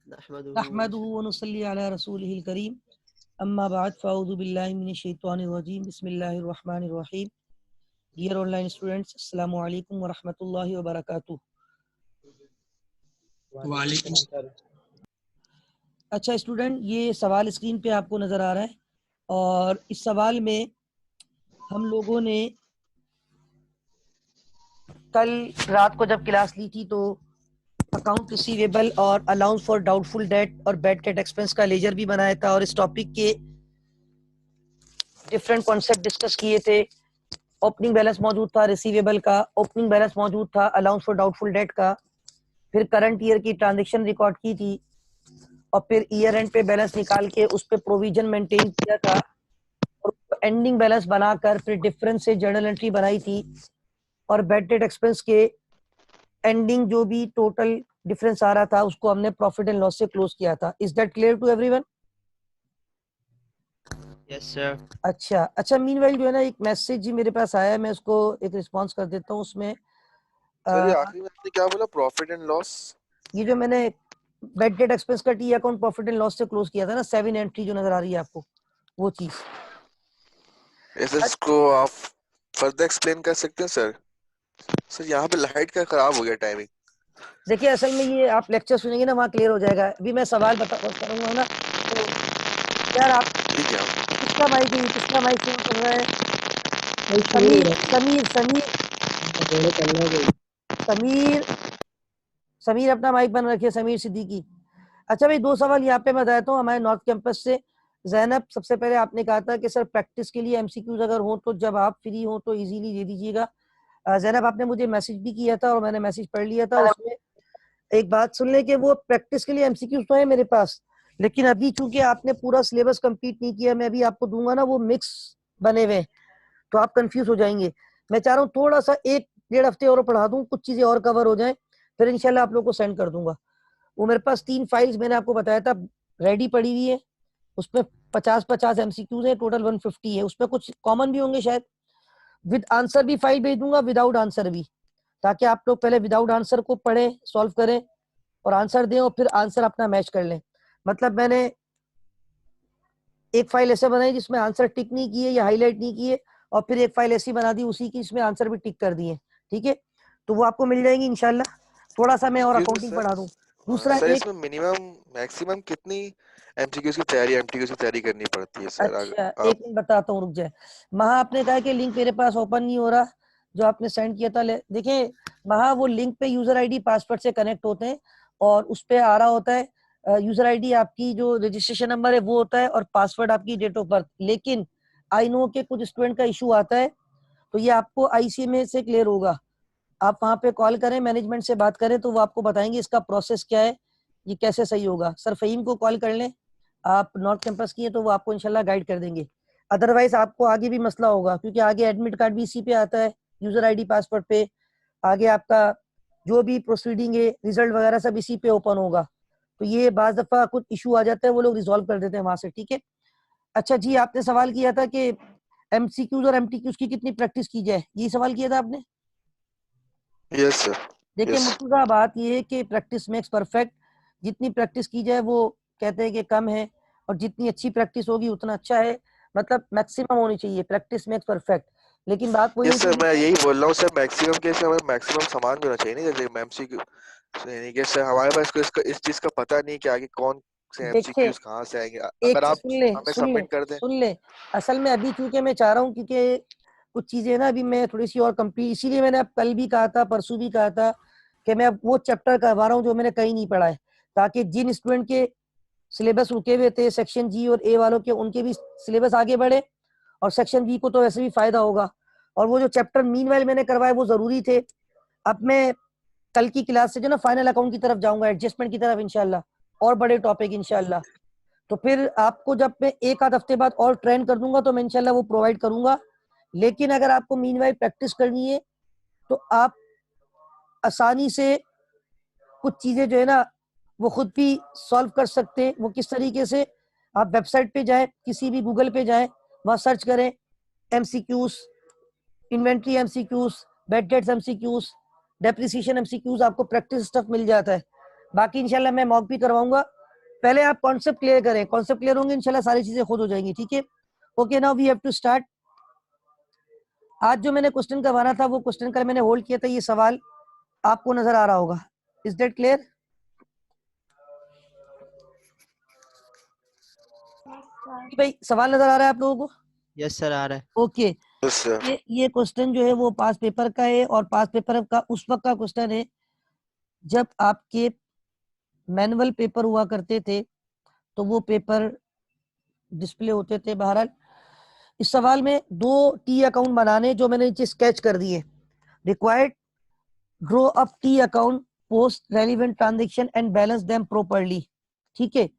नहमदुहु व नुसल्ली अला रसूलिहिल करीम अम्मा बाद फ़अऊज़ु बिल्लाहि मिनश शैतानिर रजीम बिस्मिल्लाहिर रहमानिर रहीम। डियर ऑनलाइन स्टूडेंट्स, अस्सलामु अलैकुम व रहमतुल्लाहि व बरकातुहू। वालेकुम। अच्छा स्टूडेंट, ये सवाल स्क्रीन पे आपको नज़र आ रहा है और इस सवाल में हम लोगों ने कल रात को जब क्लास ली थी तो अकाउंट रिसीवेबल और अलाउंस फॉर डाउटफुल डेट और बैड डेट एक्सपेंस का लेजर भी बनाया था और इस टॉपिक के डिफरेंट कॉन्सेप्ट डिस्कस किए थे। ओपनिंग बैलेंस मौजूद था रिसीवेबल का, ओपनिंग बैलेंस मौजूद था अलाउंस फॉर डाउटफुल डेट का, फिर करंट ईयर की ट्रांजैक्शन रिकॉर्ड की थी और फिर ईयर एंड पे बैलेंस निकाल के उस पर प्रोविजन मेंटेन किया था और एंडिंग बैलेंस बनाकर फिर डिफरेंस से जर्नल एंट्री बनाई थी और बैड डेट एक्सपेंस के एंडिंग जो भी टोटल डिफरेंस आ रहा था उसको हमने प्रॉफिट एंड लॉस से क्लोज किया था। Is that clear to everyone? Yes sir. अच्छा मीनवाइल जो है ना, एक मैसेज जी मेरे पास आया है, मैं उसको एक रिस्पांस कर देता हूँ। उसमें सर ये आखिरी में आपने क्या बोला, प्रॉफिट एंड लॉस? ये जो मैंने बैड डेट एक्सपेंस का T account profit and loss से क्लोज किया था ना, 7 एंट्री जो नजर आ रही है आपको, वो चीज। इसको आप फर्दर एक्सप्लेन कर सकते हैं सर? सर यहाँ पे लाइट का खराब हो गया टाइमिंग। देखिए असल में ये आप लेक्चर सुनेंगे ना, वहाँ क्लियर हो जाएगा। अभी मैं सवाल करूंगा ना, तो यार आप ठीक है, किसका माइक फोन कर रहा है? समीर समीर समीर समीर समीर अपना माइक बंद रखिए, समीर सिद्दीकी। अच्छा भाई, दो सवाल यहाँ पे मैं बताता हूँ हमारे नॉर्थ कैंपस से। जैनब, सबसे पहले आपने कहा था कि सर प्रैक्टिस के लिए एमसीक्यूज अगर हो तो जब आप फ्री हो तो इजीली दे दीजिएगा। जैनब, आपने मुझे मैसेज भी किया था और मैंने मैसेज पढ़ लिया था। उसमें एक बात सुन ले कि वो प्रैक्टिस के लिए एमसीक्यूज तो है मेरे पास, लेकिन अभी चूंकि आपने पूरा सिलेबस कंप्लीट नहीं किया, मैं अभी आपको दूंगा ना, वो मिक्स बने हुए, तो आप कंफ्यूज हो जाएंगे। मैं चाह रहा हूँ थोड़ा सा 1-1.5 हफ्ते और पढ़ा दूं, कुछ चीजें और कवर हो जाएं, फिर इंशाल्लाह आप लोग को सेंड कर दूंगा। वो मेरे पास 3 फाइल्स मैंने आपको बताया था रेडी पड़ी हुई है, उसमें 50-50 एमसीक्यूज है, टोटल 150 है। उसमें कुछ कॉमन भी होंगे शायद। विद आंसर भी फाइल भेज दूंगा, विदाउट आंसर भी, ताकि आप लोग पहले विदाउट आंसर को पढ़ें, सॉल्व करें और आंसर दें और फिर आंसर अपना मैच कर लें। मतलब मैंने एक फाइल ऐसे बनाई जिसमें आंसर टिक नहीं किए या हाईलाइट नहीं किए, और फिर एक फाइल ऐसी बना दी उसी की, इसमें आंसर भी टिक कर दिए। ठीक है, तो वो आपको मिल जाएगी इंशाल्लाह। थोड़ा सा मैं और अकाउंटिंग पढ़ा दूं। दूसरा सर एक, इसमें मिनिमम मैक्सिमम कितनी एमसीक्यूज की तैयारी एमटीक्यूज की तैयारी करनी पड़ती है सर? अच्छा आप एक मिनट बताता हूँ, रुक जाए। महा, आपने कहा कि लिंक मेरे पास ओपन नहीं हो रहा जो आपने सेंड किया था। देखिए महा, वो लिंक पे यूजर आईडी पासवर्ड से कनेक्ट होते हैं और उस पे आ रहा होता है यूजर आईडी आपकी जो रजिस्ट्रेशन नंबर है वो होता है और पासवर्ड आपकी डेट ऑफ बर्थ। लेकिन आई नो के कुछ स्टूडेंट का इशू आता है, तो ये आपको आईसीएमए से क्लियर होगा। आप वहाँ पे कॉल करें, मैनेजमेंट से बात करें, तो वो आपको बताएंगे इसका प्रोसेस क्या है, ये कैसे सही होगा। सर फहीम को कॉल कर लें, आप नॉर्थ कैंपस की है, तो वो आपको इंशाल्लाह गाइड कर देंगे। अदरवाइज आपको आगे भी मसला होगा, क्योंकि आगे एडमिट कार्ड भी इसी पे आता है, यूजर आईडी पासवर्ड पे। आगे आपका जो भी प्रोसीडिंग है, रिजल्ट वगैरह सब इसी पे ओपन होगा। तो ये बाज दफा कुछ इशू आ जाता है, वो लोग रिजॉल्व कर देते हैं वहां से। ठीक है। अच्छा जी, आपने सवाल किया था कि एमसीक्यूज और एमटीक्यूज की कितनी प्रैक्टिस की जाए, यही सवाल किया था आपने? Yes sir. देखिए मुर्तजा, बात ये है कि प्रैक्टिस मेक्स परफेक्ट। जितनी प्रैक्टिस की जाए वो कहते हैं कि कम है, और जितनी अच्छी प्रैक्टिस होगी उतना अच्छा है। मतलब मैक्सिमम होनी चाहिए, प्रैक्टिस मेक्स परफेक्ट। लेकिन बात वही है यस सर, कि मैं यही बोल रहा हूँ सर, मैक्सिमम केस में हमें मैक्सिमम सामान भी होना चाहिए, नहीं जैसे एमसीक्यू नहीं कि सर हमारे पास इस चीज का पता नहीं कि आगे कौन से देखिए एमसीक्यूज कहाँ से आएंगे। एक अगर चीज आप सुन ले हमें सुन ले सबमिट कर दें। सुन ले। असल में अभी चूंकि मैं चाह रहा हूँ, क्योंकि कुछ चीजें ना अभी मैं थोड़ी सी और कंप्लीट, इसीलिए मैंने अब कल भी कहा था, परसों भी कहा था कि मैं अब वो चैप्टर करवा रहा हूँ जो मैंने कहीं नहीं पढ़ा है, ताकि जिन स्टूडेंट के सिलेबस रुके हुए थे सेक्शन जी और ए वालों के, उनके भी सिलेबस आगे बढ़े, और सेक्शन बी को तो वैसे भी फायदा होगा। और वो जो चैप्टर मीनवाइल मैंने करवाए वो जरूरी थे। अब मैं कल की क्लास से जो ना फाइनल अकाउंट की तरफ जाऊंगा, एडजस्टमेंट की तरफ इंशाल्लाह, और बड़े टॉपिक इंशाल्लाह। तो फिर आपको जब मैं 1 आध हफ्ते बाद और ट्रेन कर दूंगा तो मैं इंशाल्लाह वो प्रोवाइड करूंगा। लेकिन अगर आपको मीनवाइल प्रैक्टिस करनी है तो आप आसानी से कुछ चीजें जो है ना वो खुद भी सॉल्व कर सकते हैं। वो किस तरीके से, आप वेबसाइट पे जाएं, किसी भी गूगल पे जाएं, वहां सर्च करें MCQs, inventory MCQs, bad debts MCQs, depreciation MCQs, आपको प्रैक्टिस स्टफ मिल जाता है। बाकी इंशाल्लाह मैं मॉक भी करवाऊंगा, पहले आप कॉन्सेप्ट क्लियर करें, कॉन्सेप्ट क्लियर होंगे इंशाल्लाह सारी चीजें खुद हो जाएंगी, ठीक है। Okay, now we have to start. आज जो मैंने क्वेश्चन करवाना था वो क्वेश्चन कल मैंने होल्ड किया था, ये सवाल आपको नजर आ रहा होगा। Is that clear? भाई सवाल नजर आ रहा है आप लोगों को? यस सर, आ रहा है। Okay, yes sir. ये क्वेश्चन जो है वो पास पेपर का है, और पास पेपर का उस वक्त का क्वेश्चन है जब आपके मैनुअल पेपर हुआ करते थे, तो वो पेपर डिस्प्ले होते थे। बहरहाल इस सवाल में 2 टी अकाउंट बनाने जो मैंने नीचे स्केच कर दिए। Required draw up T account, post relevant transaction and balance them properly, ठीक है।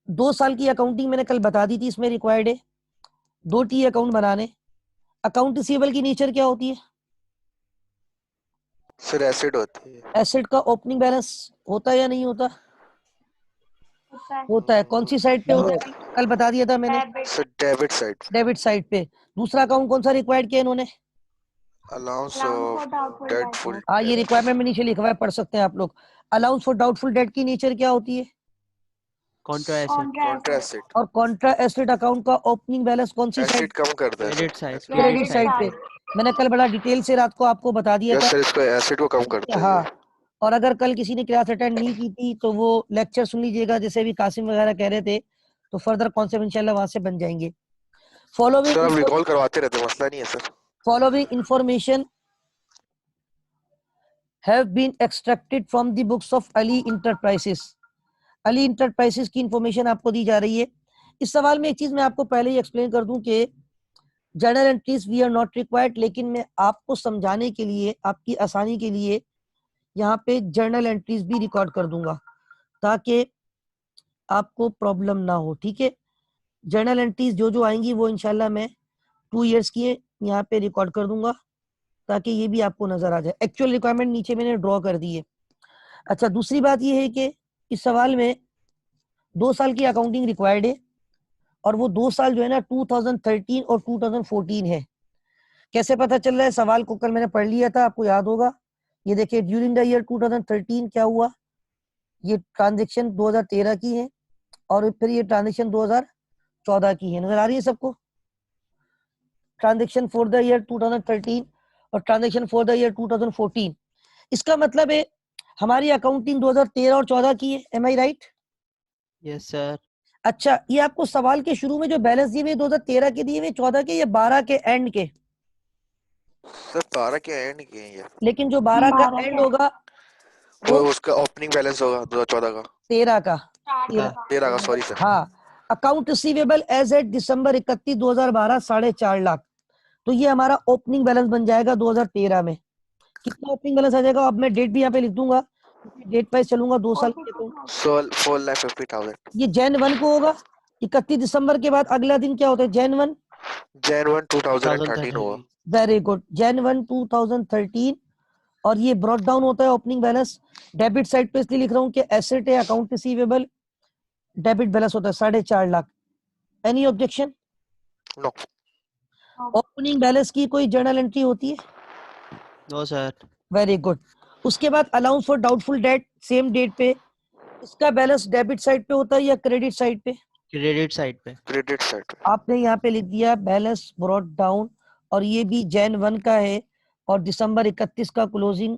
2 साल की अकाउंटिंग मैंने कल बता दी थी, इसमें रिक्वायर्ड है 2 टी अकाउंट बनाने। अकाउंट रिसीवेबल की नेचर क्या होती है? सर एसिड होती है। एसेट का ओपनिंग बैलेंस होता है या नहीं होता? होता है। कौन सी साइड पे होता है? कल बता दिया था मैंने, sir debit side. Debit side पे। दूसरा अकाउंट कौन सा रिक्वायर्ड किया इन्होंने? Allowance of doubtful. हाँ, ये रिक्वायरमेंट में नीचे लिखा हुआ है, पढ़ सकते हैं आप लोग। अलाउंस फॉर डाउटफुल डेट की नेचर क्या होती है? Contra asset. Contra acid. और कॉन्ट्रा एसेट अकाउंट का ओपनिंग बैलेंस कौन सी साइड? एसिड कम करता है credit sir. Side. Credit side पे। मैंने कल बड़ा डिटेल से रात को आपको बता दिया यस था। सर, इसको एसिड को कम करता है हाँ, ये। और अगर कल किसी ने क्लास अटेंड नहीं की थी तो वो लेक्चर सुन लीजिएगा, जैसे भी कासिम वगैरह कह रहे थे, तो फर्दर कॉन्सेप्ट इंशाल्लाह वहां से बन जाएंगे। सर आप फॉलोइंग रिकॉल करवाते रहते हैं, मसला नहीं है sir. following information have been extracted from the books of Ali Enterprises। Ali enterprises की इंफॉर्मेशन आपको दी जा रही है। इस सवाल में एक चीज मैं आपको पहले ही एक्सप्लेन कर दूं कि journal entries we are not required, लेकिन मैं आपको समझाने के लिए, आपकी आसानी के लिए यहाँ पे जर्नल एंट्रीज भी रिकॉर्ड कर दूंगा ताकि आपको प्रॉब्लम ना हो, ठीक है। जर्नल एंट्रीज जो जो आएंगी वो इंशाल्लाह मैं 2 इयर्स की यहाँ पे रिकॉर्ड कर दूंगा ताकि ये भी आपको नजर आ जाए। एक्चुअल रिक्वायरमेंट नीचे मैंने ड्रॉ कर दी है। अच्छा, दूसरी बात ये है कि इस सवाल में 2 साल की अकाउंटिंग रिक्वायर्ड है, और वो 2 साल जो है ना 2013 और 2014 है। कैसे पता चल रहा है? सवाल को कल मैंने पढ़ लिया था, आपको याद होगा। ये देखिए, ड्यूरिंग द ईयर 2013 क्या हुआ, ये ट्रांजेक्शन 2013 की है, और फिर ये ट्रांजेक्शन 2014 की है। नजर आ रही है सबको? ट्रांजेक्शन फॉर द ईयर 2013 और ट्रांजेक्शन फॉर द ईयर 2014। इसका मतलब है हमारी अकाउंटिंग 2013 और 14 की है। एम आई राइट? Yes sir. अच्छा, ये आपको सवाल के शुरू में जो बैलेंस दिए हुए 2013 के दिए हुए, 14 के या 12 के एंड के? सर 12 के एंड के हैं ये। लेकिन जो 12 का एंड होगा वो वो उसका ओपनिंग बैलेंस होगा 2014 का। 13 का। 13 का, सॉरी सर। हाँ, अकाउंट रिसीवेबल एज एट दिसंबर 31 2012 4.5 लाख। तो ये हमारा ओपनिंग बैलेंस बन जाएगा 2013 में। कितना ओपनिंग बैलेंस आ जाएगा? अब मैं डेट भी यहाँ पे लिख दूंगा, डेट वाइज चलूंगा 2 साल के अकाउंट। 4,50,000। ये जैन 1 को होगा। 31 दिसंबर के बाद अगला दिन क्या होता है? जैन 1। जैन 1 2013 हुआ। Very good, Jain 1 2013। और ये ब्रॉट डाउन होता है ओपनिंग बैलेंस डेबिट साइड पे, इसलिए लिख रहा हूँ कि एसेट है अकाउंट रिसीवेबल, डेबिट बैलेंस होता है 4.5 lakh. Any objection? No. Opening balance की कोई जर्नल एंट्री होती है? No sir. Very good. उसके बाद allowance for doubtful debt, same debt पे। इसका बैलेंस डेबिट साइड पे होता है या क्रेडिट साइड पे? क्रेडिट साइड पे। क्रेडिट साइड पे। आपने यहाँ पे लिख दिया बैलेंस ब्रॉट डाउन, और ये भी जैन 1 का है, और दिसंबर 31 का क्लोजिंग,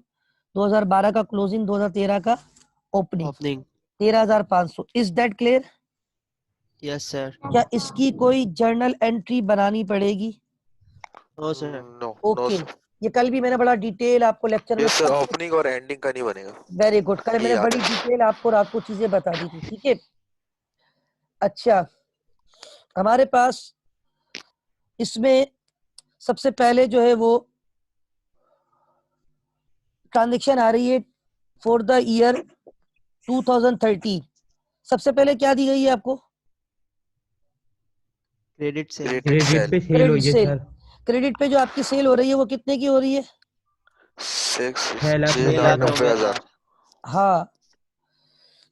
2012 का क्लोजिंग, 2013 का opening 13,500। Is that clear? Yes sir. क्या इसकी कोई जर्नल एंट्री बनानी पड़ेगी? No sir. नो। ओके, ये कल भी मैंने बड़ा डिटेल आपको लेक्चर में। ये सर ओपनिंग और एंडिंग का नहीं बनेगा। वेरी गुड, कल ये मैंने याद बड़ी है। डिटेल आपको रात को चीजें बता दी थी, ठीक है। अच्छा, हमारे पास इसमें सबसे पहले जो है वो ट्रांजेक्शन आ रही है फॉर द ईयर 2013। सबसे पहले क्या दी गई है आपको? क्रेडिट से। क्रेडिट पे सेल हुई है सर। क्रेडिट पे जो आपकी सेल हो रही है वो कितने की हो रही है? 6,90,000। हाँ,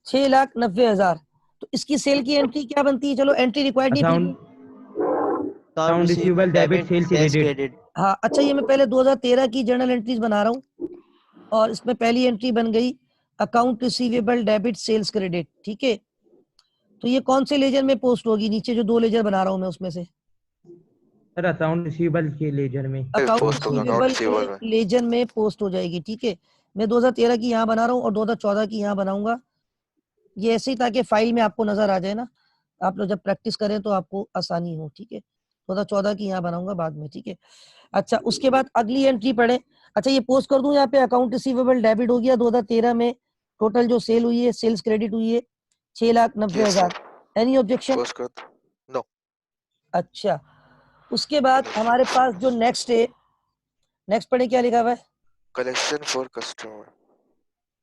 6,90,000। तो इसकी सेल की एंट्री क्या बनती है? चलो एंट्री रिक्वायर्ड नहीं फिर। Account receivable debit cell credit. हाँ, अच्छा, ये मैं पहले 2013 की जर्नल एंट्रीज बना रहा हूँ, और इसमें पहली एंट्री बन गई account receivable debit sales credit, ठीक है। तो ये कौन से लेजर में पोस्ट होगी? नीचे जो 2 लेजर बना रहा हूं मैं उसमें से सर अकाउंट रिसीवेबल के लेजर में। अकाउंट पोस्ट होगा अकाउंट रिसीवेबल रिसीवेबल में। के लेजर में पोस्ट हो जाएगी, ठीक है। मैं 2013 की यहाँ बना रहा हूँ और 2014 की यहाँ बनाऊंगा, ये ऐसे ही ताकि फाइल में आपको नजर आ जाए ना, आप लोग जब प्रैक्टिस करें तो आपको आसानी हो, ठीक है। 2014 की यहाँ बनाऊंगा बाद में, ठीक है। अच्छा, उसके बाद अगली एंट्री पढ़े। अच्छा, ये पोस्ट कर दूं यहाँ पे, अकाउंट रिसीवेबल डेबिट हो गया 2013 में, टोटल जो सेल हुई है, सेल्स क्रेडिट हुई है 6,90,000। Any objection? पोस्ट कर दो। नो। अच्छा, उसके बाद हमारे पास जो नेक्स्ट है, नेक्स्ट पढ़े क्या लिखा हुआ है? Collection for customer.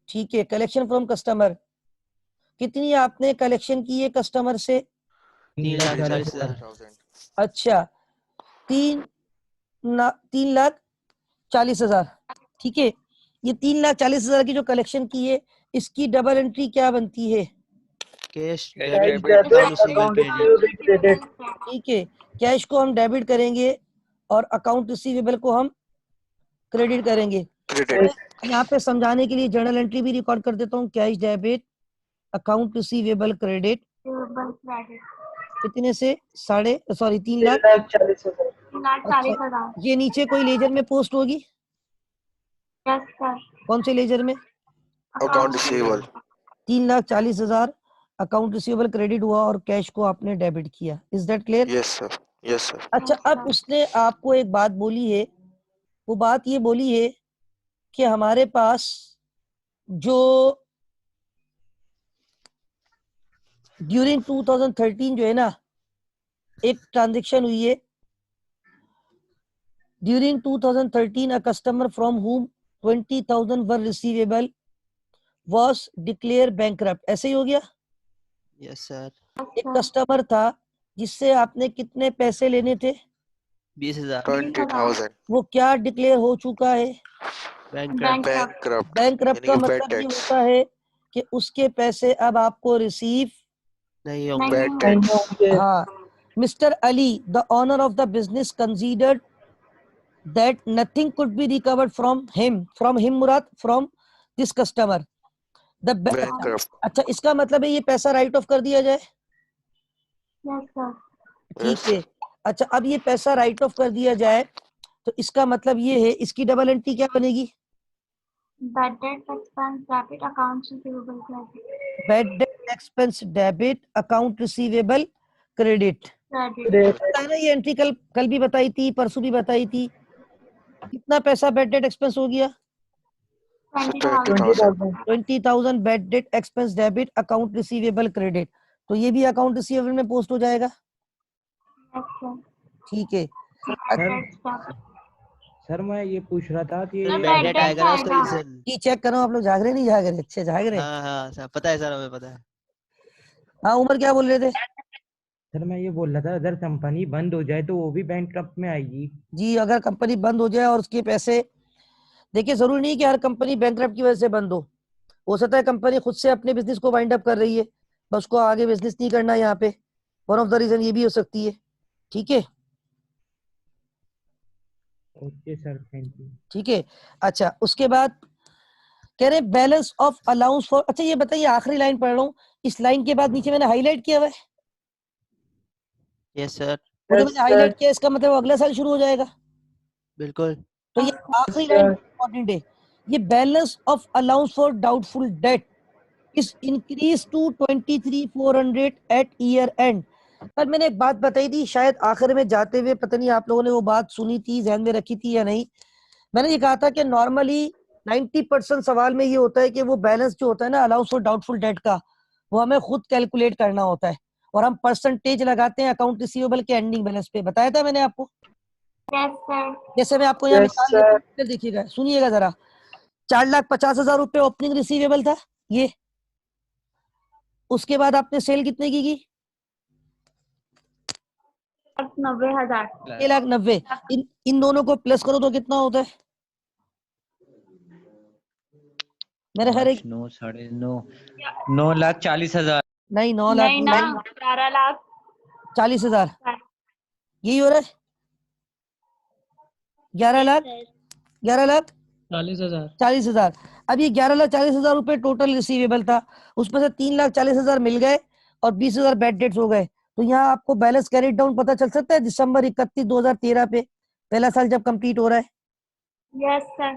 ठीक है, कलेक्शन फ्रॉम कस्टमर। कितनी आपने कलेक्शन की है कस्टमर से? 3,40,000। 3,40,000। अच्छा, 3,40,000, ठीक है। ये 3,40,000 की जो कलेक्शन की है, इसकी डबल एंट्री क्या बनती है? Cash Cash debit debit, account receivable credit. ठीक है, कैश को हम डेबिट करेंगे और अकाउंट रिसीवेबल को हम क्रेडिट करेंगे। क्रेडिट। यहाँ पे समझाने के लिए जर्नल एंट्री भी रिकॉर्ड कर देता हूँ, cash debit account receivable credit कितने से? 3,40,000। अच्छा, ये नीचे कोई लेजर में पोस्ट होगी? कौन से लेजर में? Account receivable. 3,40,000 account receivable credit हुआ और कैश को आपने डेबिट किया। Is that clear? Yes sir, yes sir. अच्छा, अब उसने आपको एक बात बोली है, वो बात ये बोली है कि हमारे पास जो ड्यूरिंग 2013 जो है ना, एक ट्रांजेक्शन हुई है। ड्यूरिंग 2013 अ कस्टमर फ्रॉम हुम 20,000 वर रिसीवेबल वॉज डिक्लेयर बैंकरप्ट। ऐसे ही हो गया। Yes sir. एक कस्टमर था जिससे आपने कितने पैसे लेने थे? 20,000। 20,000। वो क्या डिक्लेयर हो चुका है? बैंकरप्ट। बैंकरप्ट। बैंकरप्ट का मतलब ये होता है कि उसके पैसे अब आपको रिसीव नहीं होंगे। Bad debts. हाँ। Mister Ali, the honour of the business, considered that nothing could be recovered from him मुराद from this customer the bankrupt. अच्छा, इसका मतलब है ये पैसा राइट ऑफ कर दिया जाए। ठीक है। अच्छा, अब ये पैसा राइट ऑफ कर दिया जाए तो इसका मतलब ये है, इसकी डबल एंट्री क्या बनेगी? Bad debt expense debit accounts receivable credit. Bad debt expense debit account receivable credit. Credit. पता है ना, ये एंट्री कल भी बताई थी, परसों भी बताई थी। कितना पैसा बैड डेट एक्सपेंस हो गया? 20,000. 20,000 bad debt expense debit account receivable credit. तो ये भी अकाउंट रिसीवेबल में पोस्ट हो जाएगा। Yes, sir. ठीक है। Bad debts debit. सर मैं ये पूछ रहा था कि sir, bad bad debt debt आएगा ना उसका आएगा। रीजन। की चेक करो, आप लोग जाग रहे नहीं जाग रहे? अच्छे जाग रहे। हाँ हाँ सर, पता है सर, हमें पता है। हाँ, उमर क्या बोल रहे थे? सर मैं ये बोल रहा था अगर कंपनी बंद हो जाए तो वो भी बैंकरप्ट में आएगी। जी, अगर कंपनी बंद हो जाए और उसके पैसे, देखिए जरूरी नहीं कि हर कंपनी बैंकरप्ट की वजह से बंद हो सकता है कंपनी खुद से अपने बिजनेस को वाइंड अप कर रही है, बस उसको आगे बिजनेस नहीं करना यहाँ पे, वन ऑफ द रीजन ये भी हो सकती है। ठीक है, ओके सर, थैंक यू। ठीक है। अच्छा, उसके बाद कह रहे बैलेंस ऑफ अलाउंस फॉर, अच्छा ये बताइए, आखिरी लाइन पढ़ रहा हूँ, इस लाइन के बाद नीचे मैंने हाईलाइट किया हुआ है, यस सर। वो जो मैंने हाईलाइट किया इसका मतलब अगला साल शुरू हो जाएगा। बिल्कुल। तो ये आखिरी लाइन इंपॉर्टेंट है, ये balance of allowance for doubtful debt is increase to 23,400 at year end. पर मैंने एक बात बताई थी, शायद आखिर में जाते हुए पता नहीं आप लोगों ने वो बात सुनी थी, ध्यान में रखी थी या नहीं। मैंने ये कहा था कि नॉर्मली 90% सवाल में ये होता है कि वो बैलेंस जो होता है ना अलाउंस फॉर डाउटफुल डेट का, वो हमें खुद कैलकुलेट करना होता है और हम परसेंटेज लगाते हैं अकाउंट रिसीवेबल के एंडिंग बैलेंस पे। बताया था मैंने आपको। Yes, sir. जैसे मैं आपको यहाँ मिसाल देता हूँ, फिर देखिएगा, सुनिएगा जरा। 4,50,000 रुपए ओपनिंग रिसीवेबल था ये, उसके बाद आपने सेल कितने की? 90,000. 6,90,000। इन दोनों को प्लस करो तो कितना होता है? मेरे खैर 9 9.5 9,40,000। नहीं, 9 लाख नहीं ना, 11 लाख 40,000 यही हो रहा है। 11 लाख 40,000। 40,000। अब ये 11,40,000 रुपए टोटल रिसीवेबल था, उसमें से 3,40,000 मिल गए और 20,000 बैड डेट्स हो गए। तो यहाँ आपको बैलेंस कैरी डाउन पता चल सकता है दिसंबर 31, 2013 पे, पहला साल जब कंप्लीट हो रहा है, यस सर।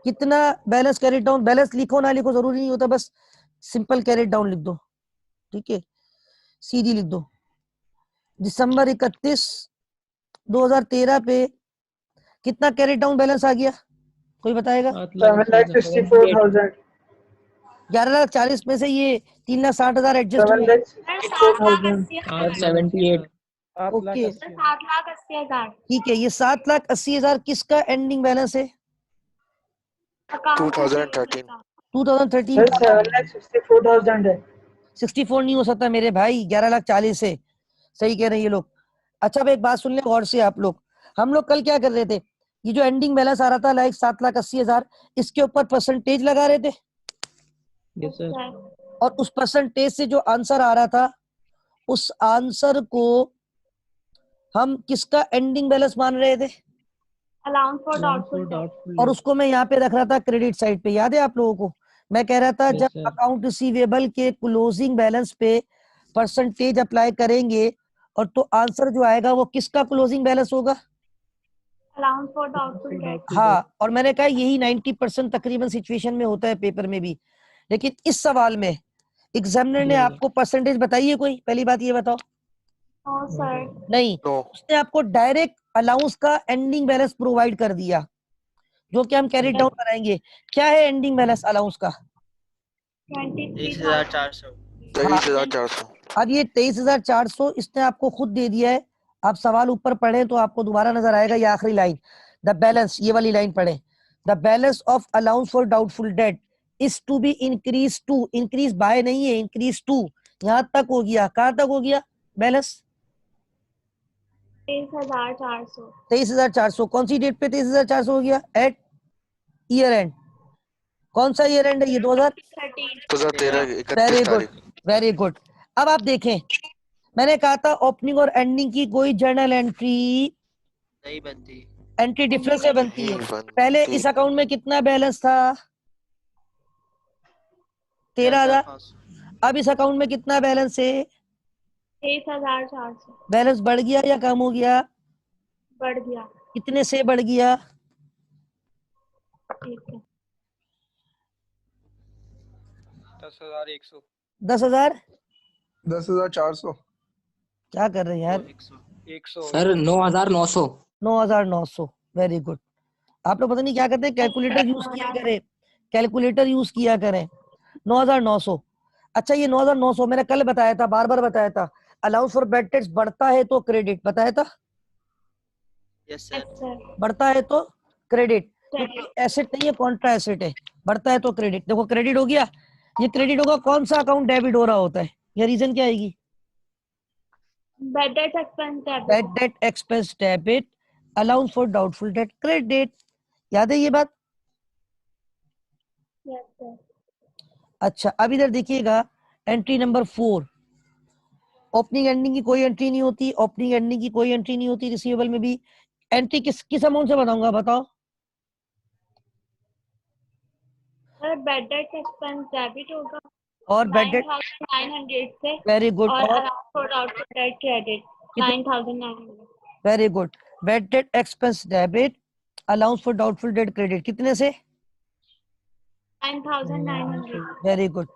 कितना बैलेंस कैरी डाउन? बैलेंस लिखो ना लिखो जरूरी नहीं होता, बस सिंपल कैरी डाउन लिख दो, ठीक है, सीधी लिख दो। दिसंबर 31, 2013 पे कितना कैरी डाउन बैलेंस आ गया, कोई बताएगा? 7,64,000। 11,40,000 में से ये 3,60,000 एडजस्ट हुआ। 7,64,000। 78 ओके 7,80,000 ठीक है, ये 7,80,000 किसका एंडिंग बैलेंस है? 2013 2013 सर 7,64,000 है। 64 नहीं हो सकता मेरे भाई, 11,40,000 है, सही कह रहे हैं ये लोग। अच्छा अब एक बात सुन ले गौर से आप लोग, हम लोग कल क्या कर रहे थे, ये जो एंडिंग बैलेंस आ रहा था लाइक 7,80,000, इसके ऊपर परसेंटेज लगा रहे थे यस सर और उस परसेंटेज से जो आंसर आ रहा था उस आंसर को हम किसका एंडिंग बैलेंस मान रहे थे? अलाउंस फॉर डाउटफुल और उसको मैं यहाँ पे रख रहा था क्रेडिट साइड पे, याद है आप लोगों को? मैं कह रहा था Yes, जब sir. अकाउंट रिसीवेबल के क्लोजिंग बैलेंस पे परसेंटेज अप्लाई करेंगे और तो आंसर जो आएगा वो किसका क्लोजिंग बैलेंस होगा? Allowance for doubtful date. हाँ, और मैंने कहा यही 90% तकरीबन सिचुएशन में होता है पेपर में भी, लेकिन इस सवाल में एग्जामिनर ने नहीं। आपको परसेंटेज बताई है कोई? पहली बात ये बताओ। No sir. नहीं, नो उसने आपको डायरेक्ट अलाउंस का एंडिंग बैलेंस प्रोवाइड कर दिया, जो कि हम कैरी डाउन बनाएंगे। क्या है एंडिंग बैलेंस अलाउंस का? 23,000 23,400 23,400। अब ये 23,400 इसने आपको खुद दे दिया है। आप सवाल ऊपर पढ़े तो आपको दोबारा नजर आएगा, ये आखिरी लाइन, द बैलेंस, ये वाली लाइन पढ़े, the balance of allowance for doubtful debt is to be increase to, increase by नहीं है, इंक्रीज टू, यहां तक हो गया। कहां तक हो गया बैलेंस? 23,400। 23,400 कौन सी डेट पे 23,400 हो गया? At year end. कौन सा ईयर एंड है ये? 13। 2013 वेरी 31 गुड, तारीख। Very good. अब आप देखें, मैंने कहा था ओपनिंग और एंडिंग की कोई जर्नल एंट्री नहीं बनती। एंट्री डिफरेंस से बनती है। नहीं बनती। पहले इस अकाउंट में कितना बैलेंस था? 13,000। 13,500 अब इस अकाउंट में कितना बैलेंस है? 23,400। बैलेंस बढ़ गया या कम हो गया? बढ़ गया। कितने से बढ़ गया? ठीक है। 10,100 10,000। 10,400। क्या कर रहे हैं यार? 100 सर 9,900। 9,900, very good. आप लोग पता नहीं क्या करते हैं, कैलकुलेटर यूज किया करें, कैलकुलेटर यूज किया करें। 9,900। अच्छा ये 9,900 मैंने कल बताया था, बार बार बताया था, अलाउंस फॉर बैड डेट्स बढ़ता है तो क्रेडिट, बताया था, यस यस सर सर। बढ़ता है तो क्रेडिट, क्योंकि एसेट नहीं है, कॉन्ट्रा एसेट है, बढ़ता है तो क्रेडिट। देखो क्रेडिट हो गया, ये क्रेडिट होगा, कौन सा अकाउंट डेबिट हो रहा होता है? ये रीजन क्या आएगी? Bad debt expense bad debit. Date expense debit, allowance for doubtful debt credit. याद है ये बात? Yes sir. अच्छा अब इधर देखिएगा, एंट्री नंबर 4, ओपनिंग एंडिंग की कोई एंट्री नहीं होती, ओपनिंग एंडिंग की कोई एंट्री नहीं होती, रिसीवेबल में भी। एंट्री किस अमाउंट से बनाऊंगा बताओ? Sir bad debt expense debit होगा और बैड डेट, 9,900 से, वेरी गुड, और और allowance for doubtful debt credit 9,900। Very good, bad debt expense debit, allowance for doubtful debt credit कितने से? 9,900। Very good.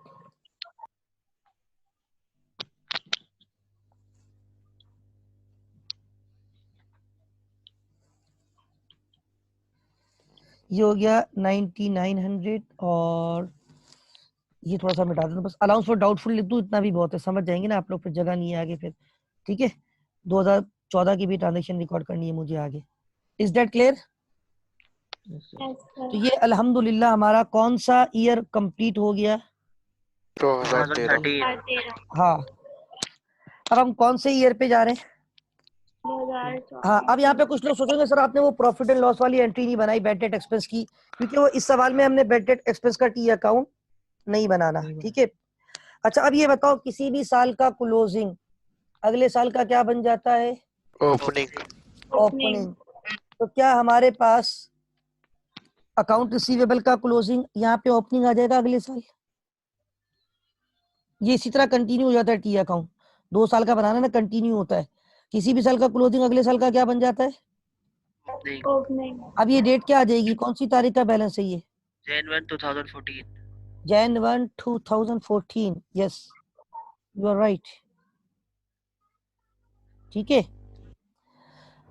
ये हो गया 9,900 और ये थोड़ा सा मिटा देता हूं, बस अलाउंस फॉर डाउटफुल लिख दूं, इतना भी बहुत है, समझ जाएंगे ना आप लोग, फिर जगह नहीं है आगे फिर, ठीक है। 2014 की भी ट्रांजेक्शन रिकॉर्ड करनी है मुझे आगे। Is that clear? यस तो सर। ये अल्हम्दुलिल्लाह हमारा कौन सा ईयर कंप्लीट हो गया? 2013। 2013। हाँ, अब हम कौन से ईयर पे जा रहे हैं? 2014। हाँ, अब यहाँ पे कुछ लोग सोचेंगे सर आपने वो प्रॉफिट एंड लॉस वाली एंट्री नहीं बनाई बैड डेट एक्सपेंस की, क्योंकि वो इस सवाल में हमने बैड डेट एक्सपेंस का टी अकाउंट नहीं बनाना, ठीक है। अच्छा अब ये बताओ, किसी भी साल का क्लोजिंग अगले साल का क्या बन जाता है? ओपनिंग। ओपनिंग। तो क्या हमारे पास अकाउंट रिसीवेबल का क्लोजिंग यहाँ पे ओपनिंग आ जाएगा अगले साल। ये इसी तरह कंटिन्यू हो जाता है टी अकाउंट, 2 साल का बनाना ना कंटिन्यू होता है। किसी भी साल का क्लोजिंग अगले साल का क्या बन जाता है? नहीं, ओपनिंग। अब ये डेट क्या आ जाएगी, कौन सी तारीख का बैलेंस है ये? Jan 1 2014। Jan 1 2014। Yes, you are right. ठीक है।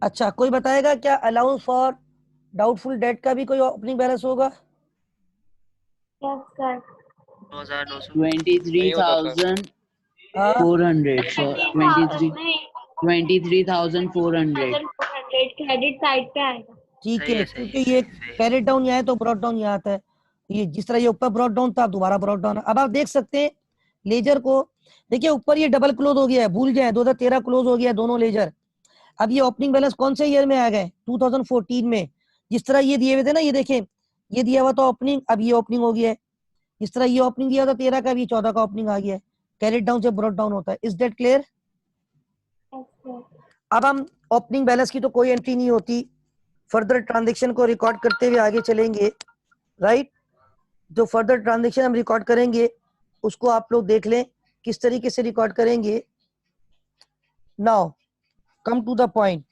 अच्छा, कोई बताएगा क्या अलाउंस फॉर डाउटफुल डेट का भी कोई ओपनिंग बैलेंस होगा? Yes sir. 2900। 23,400 हाँ, sir. 23,400 क्रेडिट साइड पे आएगा। ठीक सही है, है, सही क्योंकि है, ये सही है। कैरेट डाउन यहाँ है तो ब्रॉड डाउन यहाँ आता है। ये जिस तरह ये ऊपर ब्रॉड डाउन था, दोबारा ब्रॉड डाउन। अब आप देख सकते हैं लेजर को, देखिए ऊपर ये डबल क्लोज हो गया है, भूल जाए 2013 क्लोज हो गया है दोनों लेजर। अब ये ओपनिंग बैलेंस कौन से ईयर में आ गए? 2014 में। जिस तरह ये दिए हुए थे ना, ये देखें, ये दिया हुआ था ओपनिंग, अब ये ओपनिंग हो गया है। जिस तरह ये ओपनिंग दिया था 13 का, भी 14 का ओपनिंग आ गया है। कैरेट डाउन से ब्रॉड डाउन होता है। Is that clear? Yes sir. अब हम ओपनिंग बैलेंस की तो कोई एंट्री नहीं होती, फर्दर ट्रांजेक्शन को रिकॉर्ड करते हुए आगे चलेंगे, राइट? जो फर्दर ट्रांजेक्शन हम रिकॉर्ड करेंगे उसको आप लोग देख लें किस तरीके से रिकॉर्ड करेंगे। Now come to the point.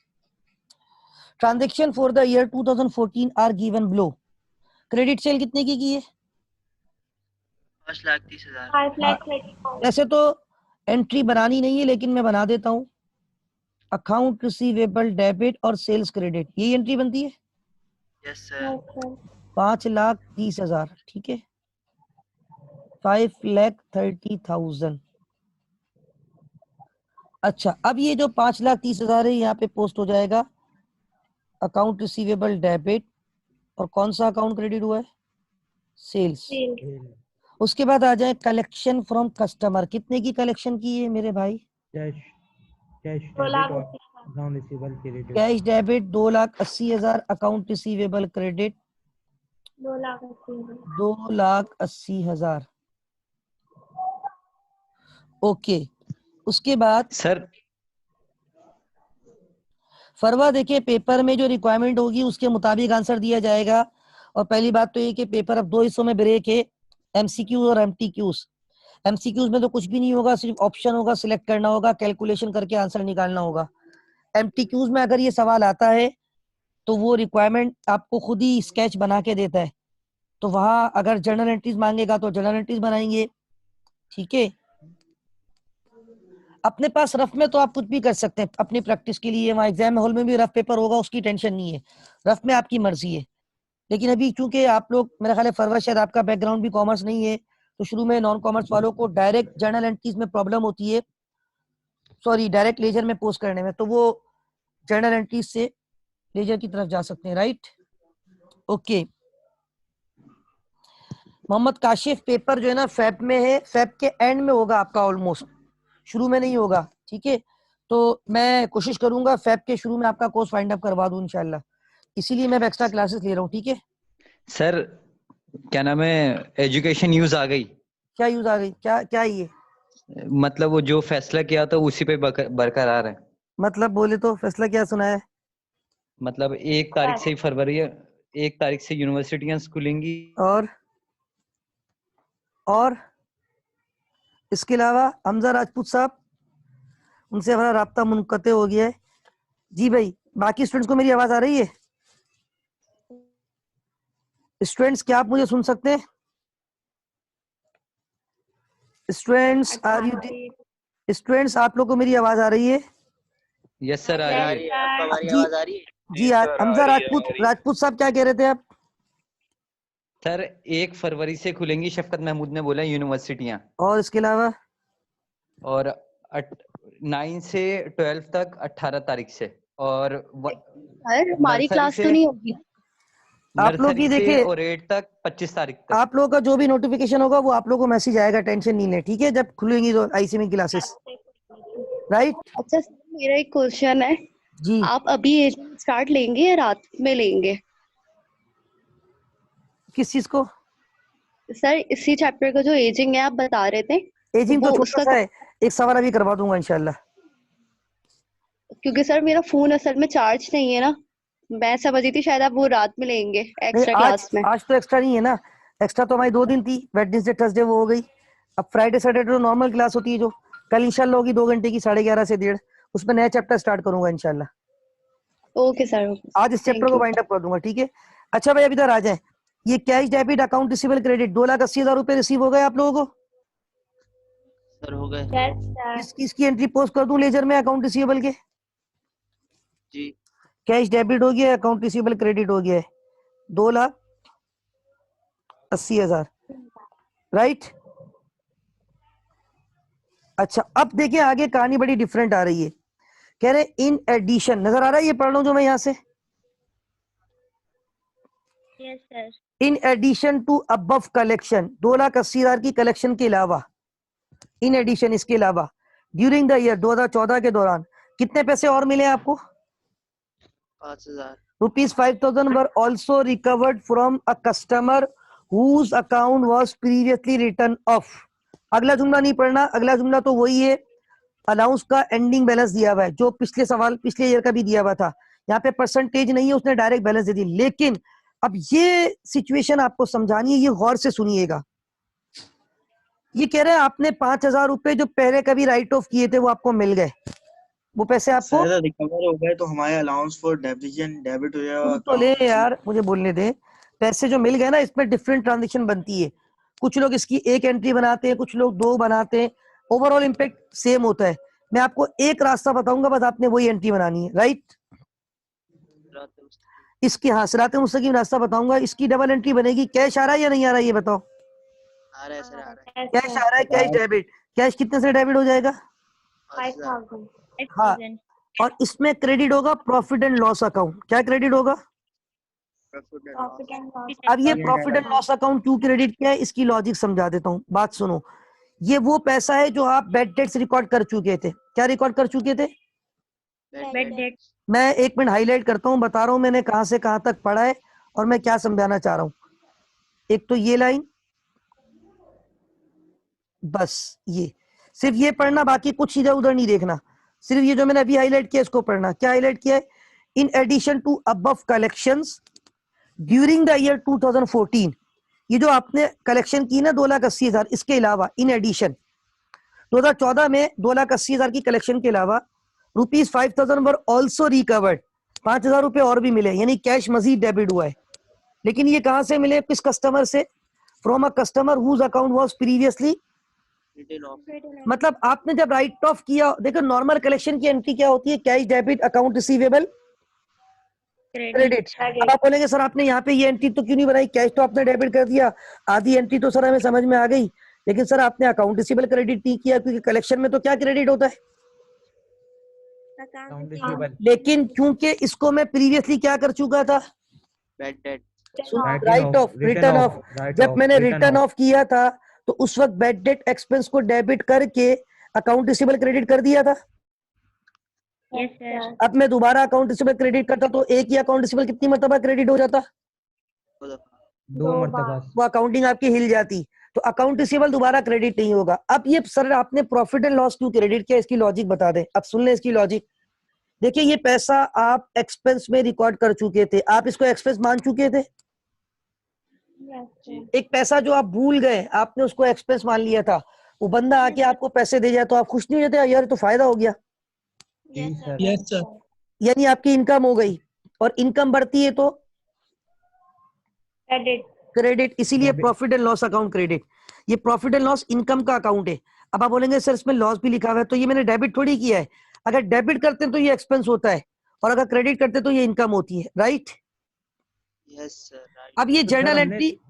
Transaction for the year 2014 are given below. Credit sale कितने की है? 5,30,000। 5,30,000। ऐसे तो एंट्री बनानी नहीं है, लेकिन मैं बना देता हूँ। अकाउंट रिसीवेबल डेबिट और सेल्स क्रेडिट, यही एंट्री बनती है। Yes sir. Yes sir. 5,30,000, ठीक है। 5,30,000। अच्छा, अब ये जो 5,30,000 है यहाँ पे पोस्ट हो जाएगा अकाउंट रिसीवेबल डेबिट, और कौन सा अकाउंट क्रेडिट हुआ है? सेल्स। उसके बाद आ जाए कलेक्शन फ्रॉम कस्टमर। कितने की कलेक्शन की है मेरे भाई? Cash cash 2,80,000। डेबिट और non receivable credit. Cash debit 2,80,000, account receivable credit 2,80,000। 2,80,000। Okay, उसके बाद सर फरवा देखिए, पेपर में जो रिक्वायरमेंट होगी उसके मुताबिक आंसर दिया जाएगा। और पहली बात तो ये कि पेपर अब 2 हिस्सों में ब्रेक है, एमसीक्यू और एमटीक्यूज। एमसीक्यूज में तो कुछ भी नहीं होगा, सिर्फ ऑप्शन होगा, सिलेक्ट करना होगा, कैलकुलेशन करके आंसर निकालना होगा। एमटीक्यूज में अगर ये सवाल आता है तो वो रिक्वायरमेंट आपको खुद ही स्केच बना के देता है, तो वहां अगर जर्नल एंट्रीज मांगेगा तो जर्नल एंट्रीज बनाएंगे, ठीक है। अपने पास रफ में तो आप कुछ भी कर सकते हैं अपनी प्रैक्टिस के लिए, वहाँ एग्जाम हॉल में भी रफ पेपर होगा, उसकी टेंशन नहीं है, रफ में आपकी मर्जी है। लेकिन अभी चूंकि आप लोग, मेरा ख्याल है फरवा शायद आपका बैकग्राउंड भी कॉमर्स नहीं है, तो शुरू में नॉन कॉमर्स वालों को डायरेक्ट जर्नल एंट्रीज में प्रॉब्लम होती है, सॉरी डायरेक्ट लेजर में पोस्ट करने में, तो वो जर्नल एंट्रीज से लेजर की तरफ जा सकते हैं, right? Okay. Mohammad Kashif, paper जो है ना फैब में है, फैब के एंड में होगा आपका, ऑलमोस्ट शुरू में नहीं होगा, ठीक है। तो मैं कोशिश करूंगा फैब के शुरू में आपका कोर्स फाइंड अप करवा दूं इंशाल्लाह, इसीलिए मैं एक्स्ट्रा क्लासेस ले रहा हूँ, ठीक है। सर क्या नाम है, एजुकेशन न्यूज आ गई। क्या यूज आ गई? क्या क्या ये मतलब वो जो फैसला किया था उसी पे बरकरार है। मतलब? बोले तो फैसला क्या सुना है? मतलब 1 तारीख से ही फरवरी, 1 तारीख से यूनिवर्सिटियां खुलेंगी। और इसके अलावा हमजा राजपूत साहब, उनसे हमारा राब्ता मुनक़ते हो गया है। जी भाई, बाकी स्टूडेंट्स को मेरी आवाज आ रही है? स्टूडेंट्स, क्या आप मुझे सुन सकते हैं? Students are you? स्टूडेंट्स, आप लोग को मेरी आवाज आ रही है? यस सर, आ रही है। आपको हमारी जी आवाज आ रही है? जी, हमजा राजपूत साहब क्या कह रहे थे आप? सर 1 फरवरी से खुलेंगी, शफकत महमूद ने बोला, यूनिवर्सिटियां। और इसके अलावा? और 9 से 12 तक 18 तारीख से, और सर हमारी क्लास तो नहीं होगी। आप लोग की नर्सरी से देखिए, और 8 तक 25 तारीख तक। आप लोगों का जो भी नोटिफिकेशन होगा वो आप लोगों को मैसेज आएगा, टेंशन नहीं ले, ठीक है, जब खुलेंगी तो आईसीएमई क्लासेस, राइट? अच्छा सर, मेरा एक क्वेश्चन है जी। आप अभी स्टार्ट लेंगे या रात में लेंगे? किस चीज को? सर इसी चैप्टर का जो एजिंग है आप बता रहे थे, एजिंग तो वो छोटा सा है, एक सवाल अभी करवा दूंगा इंशाल्लाह। क्योंकि सर मेरा फोन असल में चार्ज नहीं है ना, मैं समझी थी शायद आप वो रात में लेंगे नहीं, एक्स्ट्रा आज क्लास में। आज तो एक्स्ट्रा नहीं है ना, एक्स्ट्रा तो हमारी 2 दिन थी, वेडनेसडे थर्सडे वो हो गई। अब फ्राइडे सैटरडे तो नॉर्मल क्लास होती है, जो कल इंशाल्लाह होगी 2 घंटे की 11:30 से 1:30, उसमें नया चैप्टर स्टार्ट करूंगा इंशाल्लाह। ओके सर, आज इस चैप्टर को वाइंड अप कर दूंगा, ठीक है। अच्छा भाई, अब इधर आ जाए। ये cash debit account receivable credit 2,80,000 रुपए रिसीव हो गए आप लोगों को? सर हो गए। Yes, sir. इसकी एंट्री पोस्ट कर दूं लेजर में अकाउंट रिसीवेबल के? जी कैश डेबिट हो गया, अकाउंट रिसीवेबल क्रेडिट हो गया है 2,80,000, राइट। अच्छा, अब देखिए आगे कहानी बड़ी डिफरेंट आ रही है। कह रहे इन एडिशन, नजर आ रहा है ये? पढ़ रहा हूं जो मैं यहां से। Yes, sir. In addition to above collection, 2,80,000 की कलेक्शन के अलावा, इन एडिशन इसके अलावा ड्यूरिंग द ईयर 2014 के दौरान कितने पैसे और मिले आपको? 5,000। ₹5,000 were also recovered from a customer whose account was previously written off. अगला जुमला नहीं पढ़ना, अगला जुमला तो वही है, अलाउंस का एंडिंग बैलेंस दिया हुआ है जो पिछले सवाल पिछले ईयर का भी दिया हुआ था। यहाँ पे परसेंटेज नहीं है, उसने डायरेक्ट बैलेंस दे दी। लेकिन अब ये सिचुएशन आपको समझानी है, ये गौर से सुनिएगा। ये कह रहे हैं आपने 5,000 रुपए जो पहले कभी राइट ऑफ किए थे वो आपको मिल गए, वो पैसे आपको रिकवर हो गए तो हमारे अलाउंस फॉर डिविजन डेबिट हो जाएगा। तो ले यार, मुझे बोलने दे। पैसे जो मिल गए ना, इसमें डिफरेंट ट्रांजेक्शन बनती है। कुछ लोग इसकी 1 एंट्री बनाते हैं, कुछ लोग 2 बनाते हैं, ओवरऑल इम्पैक्ट सेम होता है। मैं आपको एक रास्ता बताऊंगा, बस आपने वही एंट्री बनानी है, राइट। इसकी हाँ सिराते मुस्तकीम रास्ता बताऊंगा, इसकी डबल एंट्री बनेगी। कैश आ रहा है या नहीं आ रहा है ये बताओ? आ रहा है सर, आ रहा है। कैश आ रहा है, कैश डेबिट। कैश कितने से डेबिट हो जाएगा? 5,000. हाँ, और इसमें क्रेडिट होगा प्रॉफिट एंड लॉस अकाउंट। क्या क्रेडिट होगा? Profit and loss. अब ये प्रॉफिट एंड लॉस अकाउंट क्यों क्रेडिट किया है, इसकी लॉजिक समझा देता हूँ, बात सुनो। ये वो पैसा है जो आप बैड डेट्स रिकॉर्ड कर चुके थे। क्या रिकॉर्ड कर चुके थे? Bad debt. मैं 1 मिनट हाईलाइट करता हूँ, बता रहा हूँ मैंने कहां से कहां तक पढ़ा है और मैं क्या समझाना चाह रहा हूँ। एक तो ये लाइन, बस ये सिर्फ ये पढ़ना, बाकी कुछ इधर उधर नहीं देखना, सिर्फ ये जो मैंने अभी हाईलाइट किया इसको पढ़ना। क्या हाईलाइट किया है? In addition to above collections during the year 2014, ये जो आपने कलेक्शन की ना 2,80,000, इसके अलावा इन एडिशन 2014 में 2,80,000 की कलेक्शन के अलावा ₹5,000 वर ऑल्सो रिकवर्ड, 5,000 रुपए और भी मिले, यानी कैश मजीद डेबिट हुआ है। लेकिन ये कहां से मिले? किस कस्टमर से? From a customer whose account was previously written off. मतलब आपने जब राइट ऑफ किया, देखो नॉर्मल कलेक्शन की एंट्री क्या होती है? Cash debit account receivable credit. अब आप बोलेंगे सर आपने यहाँ पे ये एंट्री तो क्यों नहीं बनाई? कैश तो आपने डेबिट कर दिया, आधी एंट्री तो सर हमें समझ में आ गई, लेकिन सर आपने अकाउंट रिसीवेबल क्रेडिट नहीं किया, क्योंकि कलेक्शन में तो क्या क्रेडिट होता है? लेकिन क्योंकि इसको मैं प्रीवियसली क्या कर चुका था? Bad debt. Right of, return of. जब मैंने रिटर्न ऑफ किया था तो उस वक्त बैड डेट एक्सपेंस को डेबिट करके अकाउंट रिसीवेबल क्रेडिट कर दिया था। Yes, sir. अब मैं दोबारा अकाउंट रिसीवेबल क्रेडिट करता तो एक ही अकाउंट रिसीवेबल कितनी मरतबा क्रेडिट हो जाता? 2 मरतबा। वो अकाउंटिंग आपकी हिल जाती, तो अकाउंट रिसीवेबल दोबारा क्रेडिट नहीं होगा। अब ये सर आपने प्रॉफिट एंड लॉस क्यों क्रेडिट किया, इसकी लॉजिक बता दें। अब सुन लें इसकी लॉजिक। देखिए ये पैसा आप एक्सपेंस में रिकॉर्ड कर चुके थे, आप इसको एक्सपेंस मान चुके थे। Yes, sir. एक पैसा जो आप भूल गए, आपने उसको एक्सपेंस मान लिया था, वो बंदा आके आपको पैसे दे जाए तो आप खुश नहीं होते? यार तो फायदा हो गया, Yes, sir. Yes, sir. यानी आपकी इनकम हो गई, और इनकम बढ़ती है तो Credit. क्रेडिट, इसीलिए profit and loss account credit. ये प्रॉफिट एंड लॉस इनकम का अकाउंट है। अब आप बोलेंगे सर इसमें लॉस भी लिखा हुआ है, तो ये मैंने डेबिट थोड़ी किया है। अगर डेबिट करते हैं तो ये एक्सपेंस होता है, और अगर क्रेडिट करते हैं तो ये इनकम होती है, राइट। Yes sir, right. अब ये तो सर जर्नल हमने- एंट्री,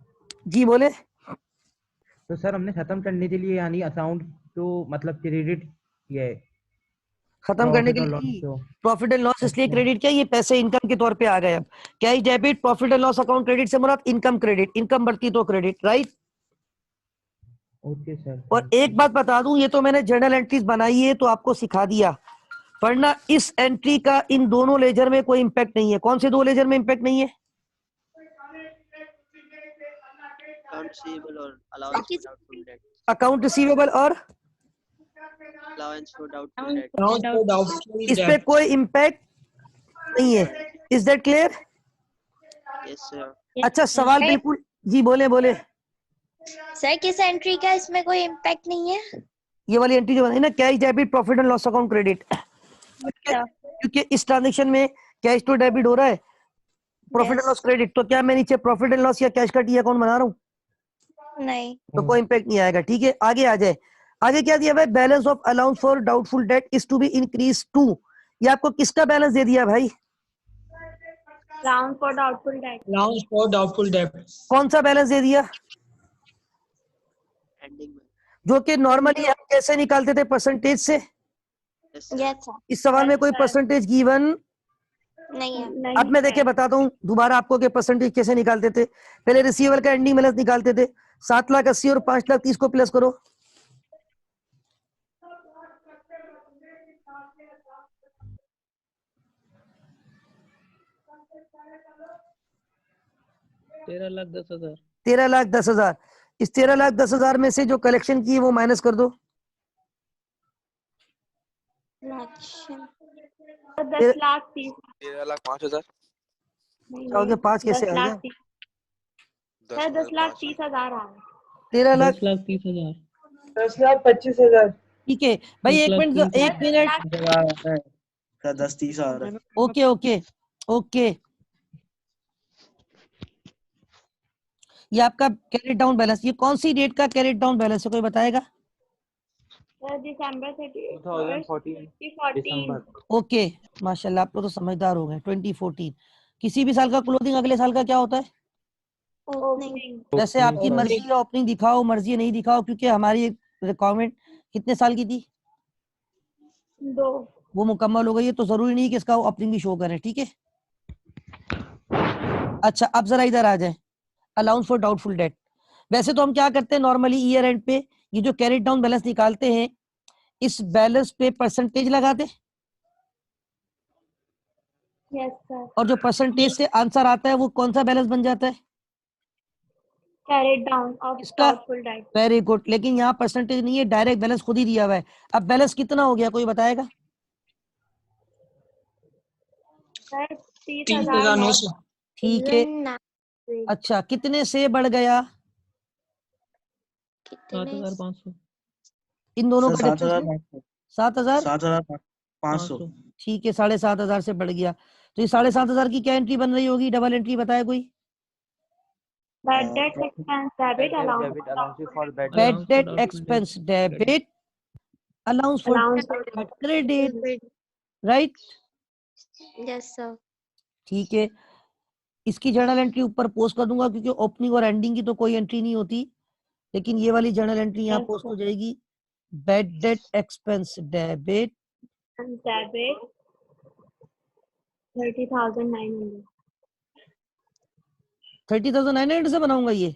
जी बोले। तो सर हमने खत्म करने के लिए यानी अकाउंट तो मतलब क्रेडिट किया है, खत्म करने के प्रॉफिट और लॉस लिए को। प्रॉफिट एंड लॉस इसलिए अच्छा। क्रेडिट किया, ये पैसे इनकम के तौर पे आ गए। अब cash debit, profit and loss account credit से मुराद इनकम क्रेडिट, इनकम बढ़ती तो क्रेडिट, राइट। Okay sir. और एक बात बता दूं, ये तो मैंने जर्नल एंट्रीज बनाई है तो आपको सिखा दिया, वरना इस एंट्री का इन दोनों लेजर में कोई इंपैक्ट नहीं है। कौन से 2 लेजर में इंपैक्ट नहीं है? अकाउंट रिसीवेबल और allowance for doubtful debt. Account receivable और allowance for doubtful debt. Doubtful इस पे debt. कोई इंपैक्ट नहीं है। Is that clear? Yes, sir. अच्छा सवाल बिल्कुल जी बोले बोले। सर किस एंट्री का इसमें कोई इम्पैक्ट नहीं है? ये वाली एंट्री जो बनाई ना, cash debit profit and loss account credit, क्योंकि इस ट्रांजेक्शन में कैश तो डेबिट हो रहा है, प्रॉफिट एंड लॉस क्रेडिट, तो क्या मैं नीचे प्रॉफिट एंड लॉस या कैश का टी अकाउंट बना रहा हूँ? नहीं। तो कोई इम्पैक्ट नहीं आएगा। ठीक है, आगे आ जाए। आगे क्या दिया हुआ है? Balance of allowance for doubtful debt is to be increase to. ये आपको किसका बैलेंस दे दिया भाई? Allowance for doubtful debt. Allowance for doubtful debt. कौन सा बैलेंस दे दिया? Ending में. जो कि नॉर्मली हम कैसे निकालते थे? परसेंटेज से। Yes, sir. Yes sir. इस सवाल में कोई परसेंटेज गिवन नहीं है। अब मैं देखिए बताता हूँ दोबारा आपको कि परसेंटेज कैसे निकालते थे। पहले रिसीवेबल का एंडिंग बैलेंस निकालते थे, 7,80,000 और 5,30,000 को प्लस करो। तेरह लाख दस हजार। 13,10,000। इस 13,10,000 में से जो कलेक्शन की है वो माइनस कर दो। 10,30,000। 13,05,000। हो गया 5 कैसे आ गया? 10,30,000 आ रहा है। 13,30,000। 10,25,000। ठीक है भाई, एक मिनट। 10-30 आ रहा है। ओके ओके ओके, ये आपका कैरेट डाउन बैलेंस, ये कौन सी डेट का कैरेट डाउन बैलेंस है, कोई बताएगा? दिसंबर 2014 दिसंबर। ओके, माशाल्लाह आप लोग तो समझदार हो गए। 2014। किसी भी साल का क्लोजिंग अगले साल का क्या होता है? ओपनिंग। जैसे आपकी मर्जी है ओपनिंग दिखाओ, मर्जी है नहीं दिखाओ, क्योंकि हमारी रिक्वायरमेंट कितने साल की थी? 2। वो मुकम्मल हो गई है, तो जरूरी नहीं कि इसका ओपनिंग भी शो करें। ठीक है, अच्छा अब जरा इधर आ जाए। Allowance for doubtful date. वैसे तो हम क्या करते हैं नॉर्मली ईयर एंड पे ये जो कैरेट डाउन बैलेंस निकालते हैं, इस बैलेंस पे परसेंटेज लगाते हैं, यस सर। और जो परसेंटेज से आंसर आता है वो कौन सा बैलेंस बन जाता है? कैरेट डाउन ऑफ इसका डाउटफुल डेट। वेरी गुड, लेकिन यहाँ परसेंटेज नहीं है, डायरेक्ट बैलेंस खुद ही दिया हुआ है। अब बैलेंस कितना हो गया, कोई बताएगा? सर 30,900। ठीक है, अच्छा कितने से बढ़ गया? 7,500। इन दोनों का 7,500। 7,000। 7,500। ठीक है, 7,500 से बढ़ गया। तो ये 7,500 की क्या एंट्री बन रही होगी? डबल एंट्री बताए कोई? Bad debt expense debit allowance bad debt expense debit allowance for credit, right? Yes sir. ठीक है, इसकी जर्नल एंट्री ऊपर पोस्ट कर दूंगा, क्योंकि ओपनिंग और एंडिंग की तो कोई एंट्री नहीं होती, लेकिन ये वाली जर्नल एंट्री यहाँ पोस्ट हो जाएगी। Bad debt expense debit 30,900। 30,900 से बनाऊंगा ये?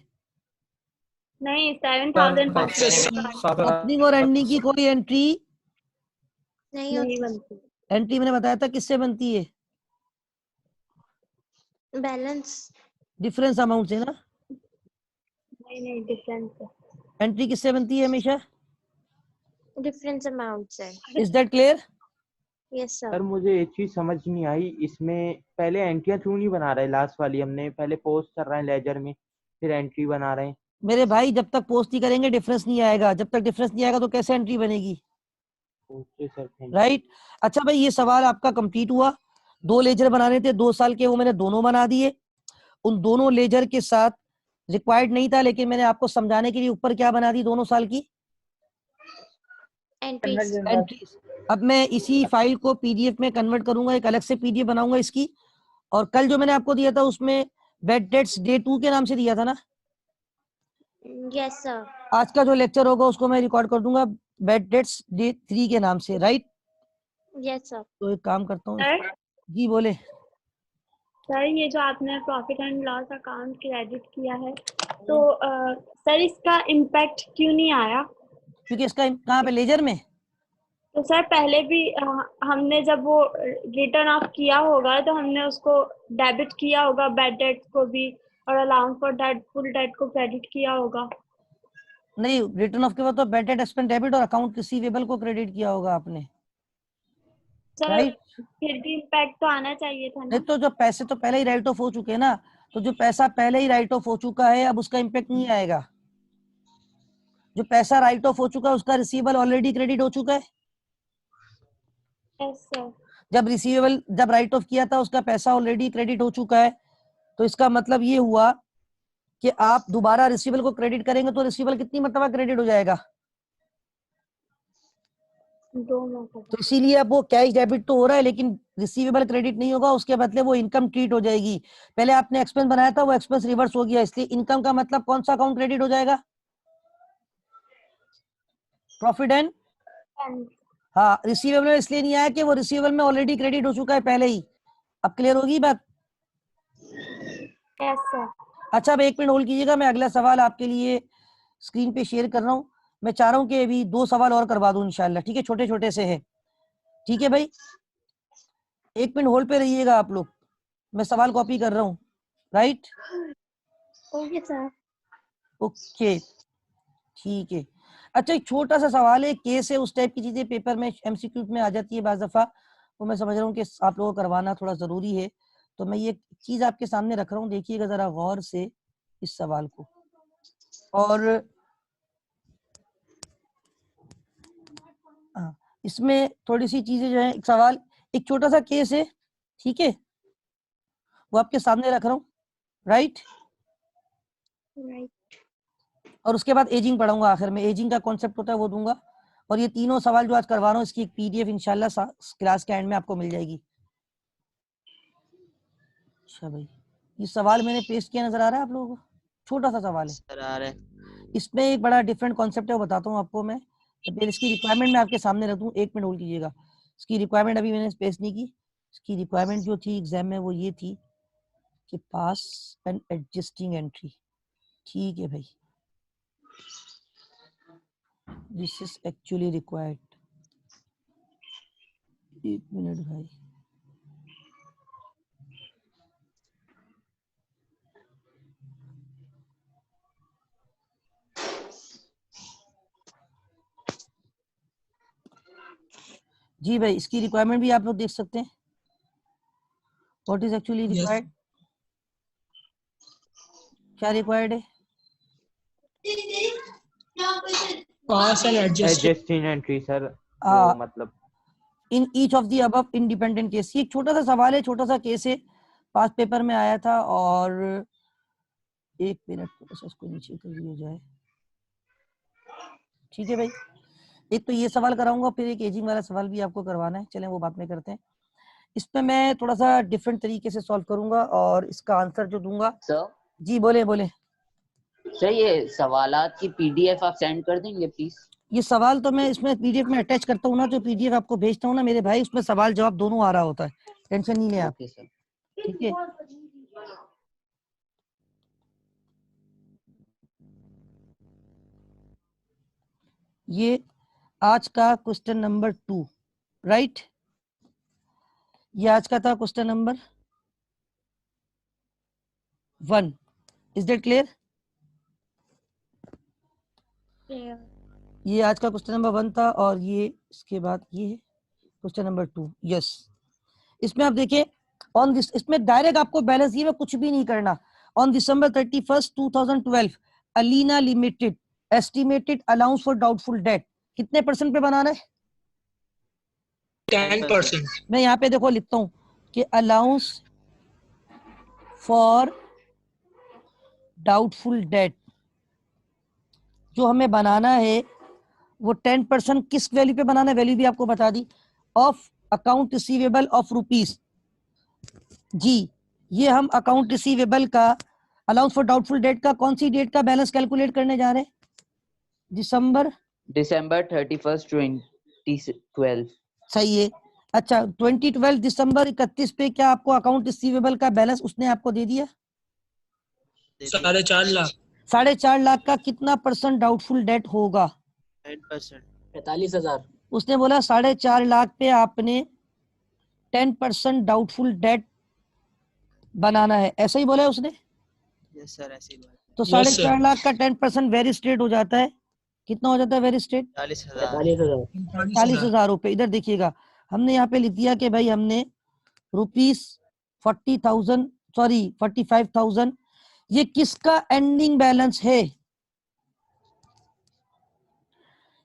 नहीं 7,500। ओपनिंग और एंडिंग की कोई एंट्री नहीं बनती। एंट्री मैंने बताया था किससे बनती है? बैलेंस डिफरेंस अमाउंट से ना। नहीं डिफरेंस। एंट्री किससे बनती है हमेशा? डिफरेंस अमाउंट से। Is that clear? Yes sir. Sir मुझे एक चीज समझ नहीं आई, इसमें पहले एंट्रियां क्यों नहीं बना रहे? लास्ट वाली हमने पहले पोस्ट कर रहे हैं लेजर में, फिर एंट्री बना रहे हैं। मेरे भाई जब तक पोस्ट नहीं करेंगे डिफरेंस नहीं आएगा, जब तक डिफरेंस नहीं आएगा तो कैसे एंट्री बनेगी? Okay sir, thank you. Right. अच्छा भाई, ये सवाल आपका कंप्लीट हुआ। 2 लेजर बनाने थे 2 साल के, वो मैंने दोनों बना दिए। उन दोनों लेजर के साथ रिक्वायर्ड नहीं था, लेकिन मैंने आपको समझाने के लिए ऊपर क्या बना दी दोनों साल की? एंट्रीज। अब मैं इसी फाइल को पीडीएफ में कन्वर्ट करूंगा, एक अलग से पीडीएफ बनाऊंगा इसकी। और कल जो मैंने आपको दिया था उसमें बैड डेट्स डे 2 के नाम से दिया था ना? Yes sir. आज का जो लेक्चर होगा उसको मैं रिकॉर्ड कर दूंगा बैड डेट्स डे 3 के नाम से, राइट? Yes sir. तो एक काम करता हूँ। सर जी बोले। सर ये जो आपने profit and loss account credit किया है, तो सर इसका इम्पैक्ट क्यों नहीं आया? क्योंकि इसका कहाँ पे? लेजर में। तो सर पहले भी हमने जब वो रिटर्न ऑफ किया होगा तो हमने उसको डेबिट किया होगा, बैड डेट को भी, और अलाउंस फॉर डाउटफुल डेट को क्रेडिट किया होगा। नहीं, रिटर्न ऑफ के बाद तो बैड डेट एक्सपेंस डेबिट और अकाउंट रिसीवेबल को क्रेडिट किया होगा आपने। Sir right. फिर भी इम्पैक्ट तो आना चाहिए था ना। नहीं तो जो पैसे तो पहले ही राइट ऑफ हो चुके हैं ना, तो जो पैसा पहले ही राइट ऑफ हो चुका है अब उसका इम्पैक्ट नहीं आएगा। जो पैसा राइट ऑफ हो चुका है उसका रिसीवेबल ऑलरेडी क्रेडिट हो चुका है। Yes sir. जब राइट ऑफ किया था उसका पैसा ऑलरेडी क्रेडिट हो चुका है, तो इसका मतलब ये हुआ कि आप दोबारा रिसीवेबल को क्रेडिट करेंगे तो रिसीवेबल कितनी मरतबा क्रेडिट हो जाएगा? 2 मरतबा। तो इसीलिए अब वो कैश डेबिट तो हो रहा है लेकिन रिसीवेबल क्रेडिट नहीं होगा, उसके बदले वो इनकम ट्रीट हो जाएगी। पहले आपने एक्सपेंस बनाया था, वो एक्सपेंस रिवर्स हो गया, इसलिए इनकम का मतलब कौन सा अकाउंट क्रेडिट हो जाएगा? प्रॉफिट एंड, हाँ। रिसीवेबल में इसलिए नहीं आया कि वो रिसीवेबल में ऑलरेडी क्रेडिट हो चुका है पहले ही। अब क्लियर होगी बात? Yes sir. अच्छा, अब 1 मिनट होल्ड कीजिएगा, मैं अगला सवाल आपके लिए स्क्रीन पे शेयर कर रहा हूँ। मैं चाह रहा हूँ कि अभी 2 सवाल और करवा दूं इंशाल्लाह, ठीक है? छोटे छोटे से हैं, ठीक है भाई? 1 मिनट होल्ड पे रहिएगा आप लोग, मैं सवाल कॉपी कर रहा हूँ। Right, okay sir. ओके, ठीक है। अच्छा, एक छोटा सा सवाल है, केस है, उस टाइप की चीजें पेपर में एमसीक्यू में आ जाती है बाज़ दफा, वो मैं समझ रहा हूँ कि आप लोगों को करवाना थोड़ा जरूरी है, तो मैं ये चीज आपके सामने रख रहा हूँ, देखिएगा जरा गौर से इस सवाल को। और इसमें थोड़ी सी चीजें जो है, एक सवाल, एक छोटा सा केस है, ठीक है, वो आपके सामने रख रहा हूँ। राइट, और उसके बाद एजिंग पढ़ाऊंगा, आखिर में एजिंग का कॉन्सेप्ट होता है वो दूंगा। और ये तीनों सवाल जो आज करवा रहा हूँ इसकी एक पीडीएफ इंशाल्लाह क्लास के एंड में आपको मिल जाएगी। अच्छा भाई, ये सवाल मैंने पेस्ट किया, नजर आ रहा है आप लोगों को? छोटा सा सवाल है, सर आ रहा है। इसमें एक बड़ा डिफरेंट कॉन्सेप्ट है, वो बताता हूँ आपको मैं। तो फिर इसकी रिक्वायरमेंट मैं आपके सामने रख दूँ, 1 मिनट होल्ड कीजिएगा। इसकी रिक्वायरमेंट अभी मैंने पेस्ट नहीं की। इसकी रिक्वायरमेंट जो थी एग्जाम में वो ये थी कि पास एंड एडजस्टिंग एंट्री, ठीक है भाई, this is actually required. 1 minute भाई, जी भाई, इसकी रिक्वायरमेंट भी आप लोग देख सकते हैं। What is actually required? क्या रिक्वायर्ड है? पास एंड एडजस्टिंग एंट्री सर, मतलब in each of the above independent case. ये एक छोटा सा सवाल है, छोटा सा केस है, पास पेपर में आया था। और 1 मिनट, इसको नीचे कर दिया जाए, ठीक है भाई। एक तो ये सवाल कराऊंगा, फिर एक एजिंग वाला सवाल भी आपको करवाना है, चलें वो बात में करते हैं। इसमें मैं थोड़ा सा डिफरेंट तरीके से सॉल्व करूंगा और इसका आंसर जो दूंगा। सर जी बोले बोले। सर ये सवालात की पीडीएफ आप सेंड कर देंगे प्लीज? ये सवाल तो मैं इसमें पीडीएफ में अटैच करता हूँ ना, जो पीडीएफ आपको भेजता हूँ ना मेरे भाई, उसमें सवाल जवाब दोनों आ रहा होता है, टेंशन नहीं ले आप, ओके सर। ठीक है? ये आज का क्वेश्चन नंबर 2, राइट? ये आज का था question number 1। Is that clear? ये आज का क्वेश्चन नंबर 1 था, और ये इसके बाद ये है क्वेश्चन नंबर 2। यस, इसमें आप देखिए, ऑन दिस, इसमें डायरेक्ट आपको बैलेंस ये में कुछ भी नहीं करना। On December 31st, 2012 Alina limited estimated allowance for doubtful date, कितने % पे बनाना है? 10%। मैं यहाँ पे देखो लिखता हूँ कि अलाउंस फॉर डाउटफुल डेट जो हमें बनाना है वो 10% किस वैल्यू पे बनाना है? वैल्यू भी आपको बता दी, of account receivable of rupees. जी, ये हम अकाउंट रिसीवेबल का अलाउंस फॉर डाउटफुल डेट का कौन सी डेट का बैलेंस कैलकुलेट करने जा रहे हैं? December 31st 2012। सही है। अच्छा, 2012 दिसंबर 31 पे क्या आपको अकाउंट रिसीवेबल का बैलेंस उसने आपको दे दिया? 4.5 लाख। 4.5 लाख का कितना % डाउटफुल डेट होगा? 10%। 45,000। उसने बोला 4.5 लाख पे आपने 10% डाउटफुल डेट बनाना है, ऐसा ही बोला है उसने? यस सर, ऐसे ही बात। तो 4.5 लाख का 10% वेरी स्ट्रेट हो जाता है, कितना हो जाता है वेरी स्ट्रेट? 40,000। 40,000 रुपए। इधर देखिएगा, हमने यहाँ पे लिख दिया कि भाई हमने ₹40,000 सॉरी 45,000, ये किसका एंडिंग बैलेंस है?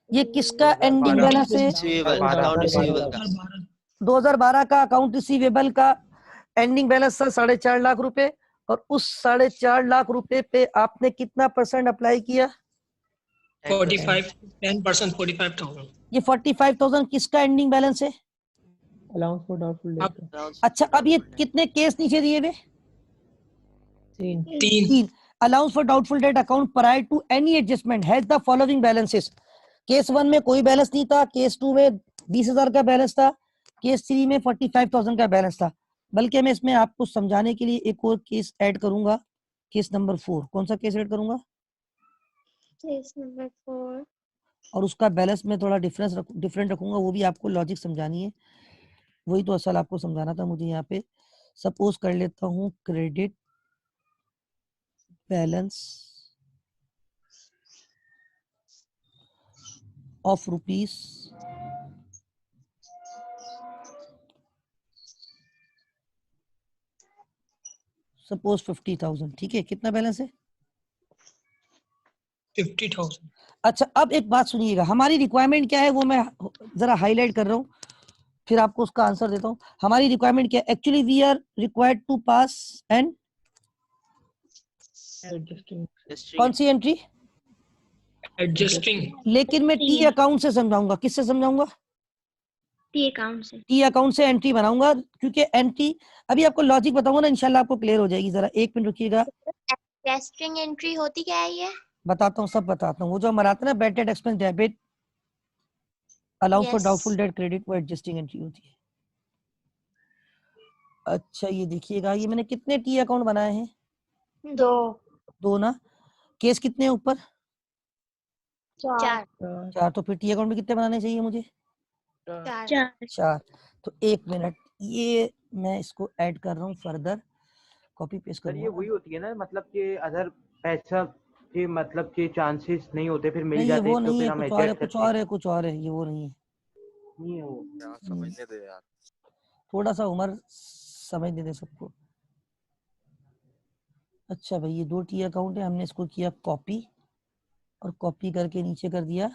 ये किसका एंडिंग बैलेंस है? अकाउंट रिसीवेबल का 2012 का अकाउंट रिसीवेबल का एंडिंग बैलेंस था 4.5 लाख रुपए, और उस 4.5 लाख रुपए पे आपने कितना % अप्लाई किया? 10% 45,000। ये 45,000 किसका एंडिंग बैलेंस है? Allowance for doubtful debt. अच्छा, अब ये कितने केस नीचे दिए हुए? 3। Allowance for doubtful debt account prior to any adjustment has the following balances. Case 1 में कोई बैलेंस नहीं था, केस 2 में 20,000 का बैलेंस था, केस 3 में 45,000 का बैलेंस था। बल्कि मैं इसमें आपको समझाने के लिए एक और केस ऐड करूंगा, केस नंबर 4। कौन सा केस ऐड करूंगा? Case number 4। और उसका बैलेंस में थोड़ा डिफरेंट रखूंगा, वो भी आपको लॉजिक समझानी है, वही तो असल आपको समझाना था मुझे। यहाँ पे सपोज कर लेता हूँ credit balance of rupees suppose 50,000। ठीक है, कितना बैलेंस है? 50,000। अच्छा, अब एक बात सुनिएगा, हमारी रिक्वायरमेंट क्या है वो मैं जरा हाईलाइट कर रहा हूँ, फिर आपको उसका आंसर देता हूँ। हमारी रिक्वायरमेंट क्या है? Actually we are required to pass and कौन सी एंट्री? एडजस्टिंग। लेकिन मैं टी अकाउंट से समझाऊंगा। किससे समझाऊंगा? टी अकाउंट से। टी अकाउंट से एंट्री बनाऊंगा, क्योंकि एंट्री अभी आपको लॉजिक बताऊंगा ना, इंशाल्लाह आपको क्लियर हो जाएगी। जरा 1 मिनट रुकिएगा। एडजस्टिंग एंट्री होती क्या है ये? बताता हूँ, सब बताता हूँ। वो जो हमारा आता है ना, bad debt expense debit allowance for doubtful debt credit, वो एडजस्टिंग एंट्री होती है। अच्छा, ये देखिएगा, ये मैंने कितने टी अकाउंट बनाए हैं? 2 ना। केस कितने हैं ऊपर? 4। तो फिर टी अकाउंट में कितने बनाने चाहिए मुझे? 4। तो 1 मिनट, ये मैं इसको ऐड कर रहा हूँ फर्दर, कॉपी पेस्ट सर करूंगा। ये वही होती है ना, मतलब कि अगर पैसा के मतलब के चांसेस नहीं होते, फिर मिल नहीं, ये जाते वो तो नहीं फिर है, हम कुछ और है, एडजस्ट कुछ करते और है, कुछ और है, ये वो नहीं है। नहीं है वो। यार समझने दे यार, थोड़ा सा उम्र समझने दे सबको। अच्छा भाई, ये 2 टी अकाउंट है, हमने इसको किया कॉपी, और कॉपी करके नीचे कर दिया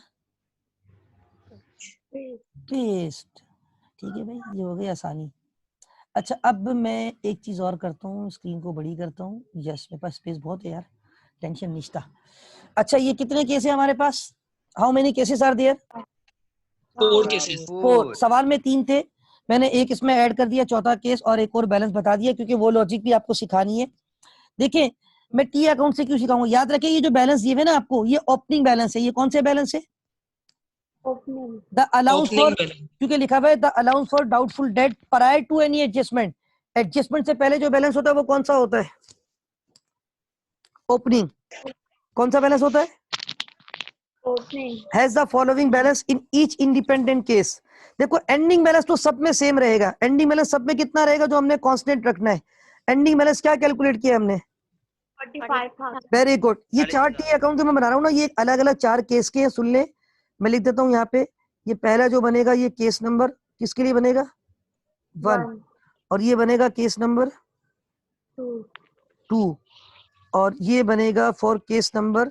पेस्ट। ठीक है भाई, ये हो गई आसानी। अच्छा, अब मैं एक चीज और करता हूँ, स्क्रीन को बड़ी करता हूँ। यस, मेरे पास स्पेस बहुत है यार, टेंशन नहीं था। अच्छा, ये कितने केस है हमारे पास? How many cases are there? 4 cases. 4। सवाल में 3 थे, मैंने एक इसमें ऐड कर दिया, चौथा केस, और एक और बैलेंस बता दिया, क्योंकि वो लॉजिक भी आपको सिखानी है। देखिए, मैं टी अकाउंट से क्यों सिखाऊंगा, याद रखिए, ये जो बैलेंस दिए हुए ना आपको, ये ओपनिंग बैलेंस है। ये कौन से बैलेंस है? द अलाउंस फॉर, क्योंकि लिखा हुआ है the allowance for doubtful debt prior to any adjustment. Adjustment से पहले जो बैलेंस होता है वो कौन सा होता है? ओपनिंग। कौन सा बैलेंस होता है? Has the following balance in each independent case. देखो, एंडिंग बैलेंस तो सब में सेम रहेगा। एंडिंग बैलेंस सब में कितना रहेगा जो हमने कांस्टेंट रखना है? एंडिंग बैलेंस क्या कैलकुलेट किया हमने? 45,000। Very good. ये 4 टी अकाउंट जो मैं बना रहा हूँ ना, ये अलग अलग 4 केस के हैं। सुन ले, मैं लिख देता हूँ यहाँ पे। ये पहला जो बनेगा, ये केस नंबर किसके लिए बनेगा? 1। और ये बनेगा केस नंबर 2। और ये बनेगा फॉर केस नंबर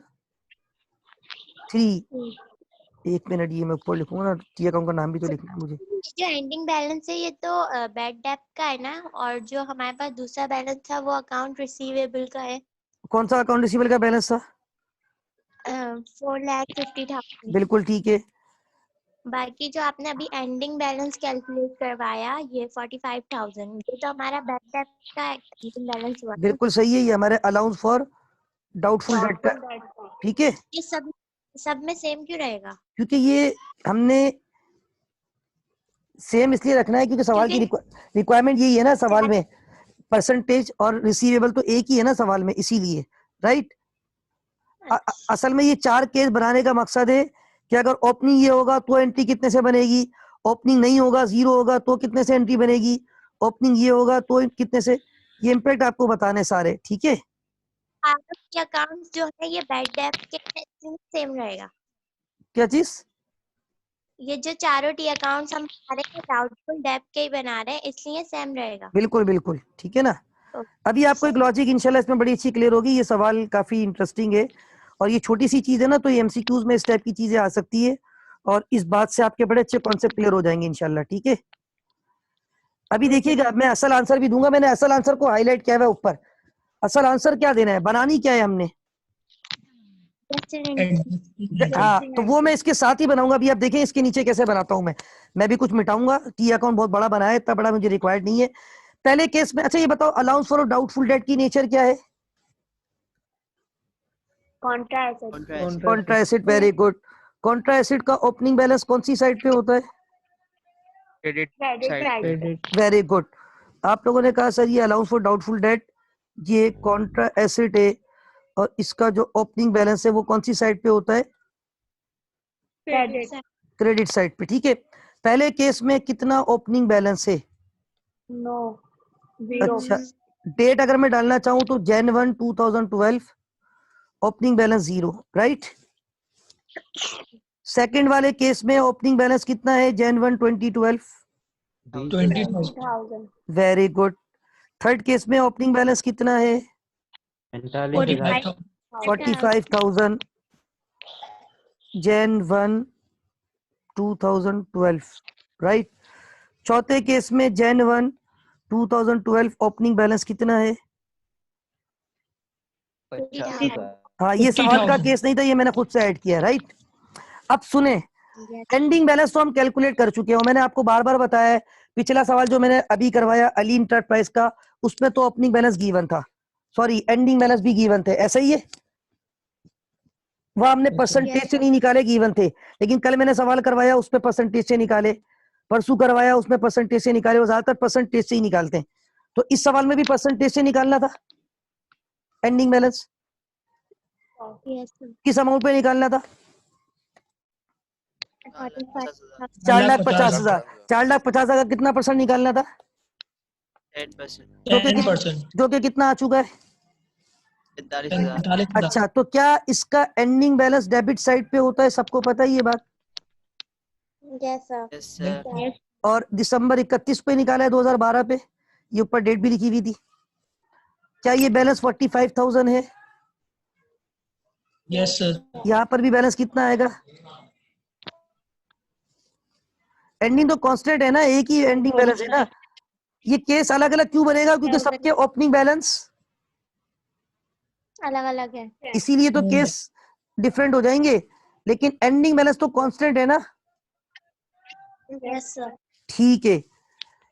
3। 1 मिनट, ये मैं ऊपर लिखूंगा ना, टी अकाउंट का नाम भी तो लिखना है मुझे। जो एंडिंग बैलेंस है ये तो बैड डेट का है ना, और जो हमारे पास दूसरा बैलेंस था वो अकाउंट रिसीवेबल का है। कौन सा अकाउंट रिसीवेबल का बैलेंस था? 4,50,000। बिल्कुल ठीक है। बाकी जो आपने अभी एंडिंग बैलेंस कैलकुलेट करवाया, ये 45,000, ये तो हमारा बैड डेट का एंडिंग बैलेंस हुआ। बिल्कुल सही है, ये हमारे अलाउंस फॉर डाउटफुल डेट का। ठीक है, ये सब में सेम क्यों रहेगा? क्योंकि ये हमने सेम इसलिए रखना है क्योंकि सवाल की रिक्वायरमेंट यही है ना। सवाल में परसेंटेज और रिसीवेबल तो एक ही है ना सवाल में, इसीलिए। राइट। असल में ये 4 केस बनाने का मकसद है कि अगर ओपनिंग ये होगा तो एंट्री कितने से बनेगी, ओपनिंग नहीं होगा, 0 होगा तो कितने से एंट्री बनेगी, ओपनिंग ये होगा तो कितने से। ये इम्पैक्ट आपको बताने सारे। ठीक है, अकाउंट जो है ये बैड डेट के सेम रहेगा। क्या चीज? ये जो चारों टी अकाउंट्स हम बना रहे हैं डाउटफुल डेब्ट के ही बना रहे हैं, इसलिए सेम रहेगा। बिल्कुल बिल्कुल ठीक है ना। अभी आपको एक लॉजिक इंशाल्लाह इसमें बड़ी अच्छी क्लियर होगी। ये सवाल काफी इंटरेस्टिंग है और ये छोटी सी चीज है ना, तो ये एमसीक्यूज में इस टाइप की चीजें आ सकती है और इस बात से आपके बड़े अच्छे कॉन्सेप्ट क्लियर हो जाएंगे इंशाल्लाह। ठीक है, अभी देखिएगा मैं असल आंसर भी दूंगा। मैंने असल आंसर को हाईलाइट किया हुआ है ऊपर। असल आंसर क्या देना है, बनानी क्या है हमने। हाँ, तो वो मैं इसके साथ ही बनाऊंगा। अभी आप देखें इसके नीचे कैसे बनाता हूं मैं भी कुछ मिटाऊंगा। टी अकाउंट बहुत बड़ा बनाया है, इतना बड़ा मुझे रिक्वायर्ड नहीं है पहले केस में। अच्छा ये बताओ, अलाउंस फॉर डाउटफुल डेट की नेचर क्या है। Contra asset, very good. Contra asset का ओपनिंग बैलेंस कौन सी साइड पे होता है। Credit side. Very good. आप लोगों ने कहा सर ये अलाउंस फॉर डाउटफुल डेट ये कॉन्ट्रा एसेट है और इसका जो ओपनिंग बैलेंस है वो कौन सी साइड पे होता है, क्रेडिट साइड पे। ठीक है, पहले केस में कितना ओपनिंग बैलेंस है। नो, 0। अच्छा, डेट अगर मैं डालना चाहूं तो Jan 1 2012 opening balance 0, right. Second वाले केस में ओपनिंग बैलेंस कितना है Jan 1 2012 20,000। Very good. Third case में ओपनिंग बैलेंस कितना है 45,000 Jan 1 2012, राइट। चौथे केस में Jan 1 2012 ओपनिंग बैलेंस कितना है। हाँ, ये सवाल का केस नहीं था, ये मैंने खुद से ऐड किया, राइट। अब सुने, एंडिंग बैलेंस तो हम कैलकुलेट कर चुके हैं। मैंने आपको बार बार बताया है, पिछला सवाल जो मैंने अभी करवाया अली इंटरप्राइज का, उसमें तो ओपनिंग बैलेंस गिवन था, सॉरी एंडिंग बैलेंस भी गिवन थे, ऐसा ही है। वह हमने परसेंटेज से नहीं निकाले, गिवन थे। लेकिन कल मैंने सवाल करवाया उसमें परसेंटेज से निकाले, परसों करवाया उसमें परसेंटेज से निकाले, वो ज्यादातर परसेंटेज से ही निकालते हैं। तो इस सवाल में भी परसेंटेज से निकालना था एंडिंग बैलेंस। किस अमाउंट पे निकालना था 4,50,000। 4,50,000 कितना परसेंट निकालना था 10%। जो कि कितना आ चुका है 45,000। अच्छा, तो क्या इसका एंडिंग बैलेंस डेबिट साइड पे होता है, सबको पता है ये बात। Yes sir। और दिसंबर 31 पे निकाला है 2012 पे, ये ऊपर डेट भी लिखी हुई थी। क्या ये बैलेंस 45,000 है। Yes sir. यहाँ पर भी बैलेंस कितना आएगा। एंडिंग तो कांस्टेंट है ना, एक ही एंडिंग बैलेंस है ना। ये केस अलग अलग क्यों बनेगा, क्योंकि सबके ओपनिंग बैलेंस अलग अलग है, इसीलिए तो केस डिफरेंट हो जाएंगे। लेकिन एंडिंग बैलेंस तो कांस्टेंट है ना। Yes sir. ठीक है,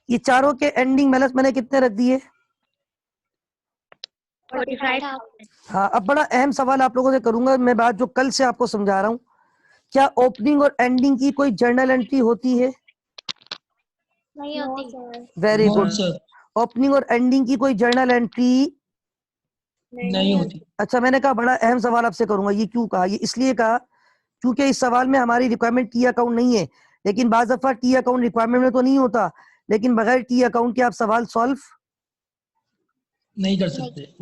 ये चारों के एंडिंग बैलेंस मैंने कितने रख दिए। 45,000। हाँ, अब बड़ा अहम सवाल आप लोगों से करूंगा मैं, बात जो कल से आपको समझा रहा हूँ। क्या ओपनिंग और एंडिंग की कोई जर्नल एंट्री होती है। नहीं होती। Very good. ओपनिंग और एंडिंग की कोई जर्नल एंट्री नहीं होती। अच्छा, मैंने कहा बड़ा अहम सवाल आपसे करूंगा। ये क्यों कहा, ये इसलिए कहा क्योंकि इस सवाल में हमारी रिक्वायरमेंट टी अकाउंट नहीं है। लेकिन बाज दफा टी अकाउंट रिक्वायरमेंट में तो नहीं होता, लेकिन बगैर टी अकाउंट के आप सवाल सॉल्व नहीं कर सकते।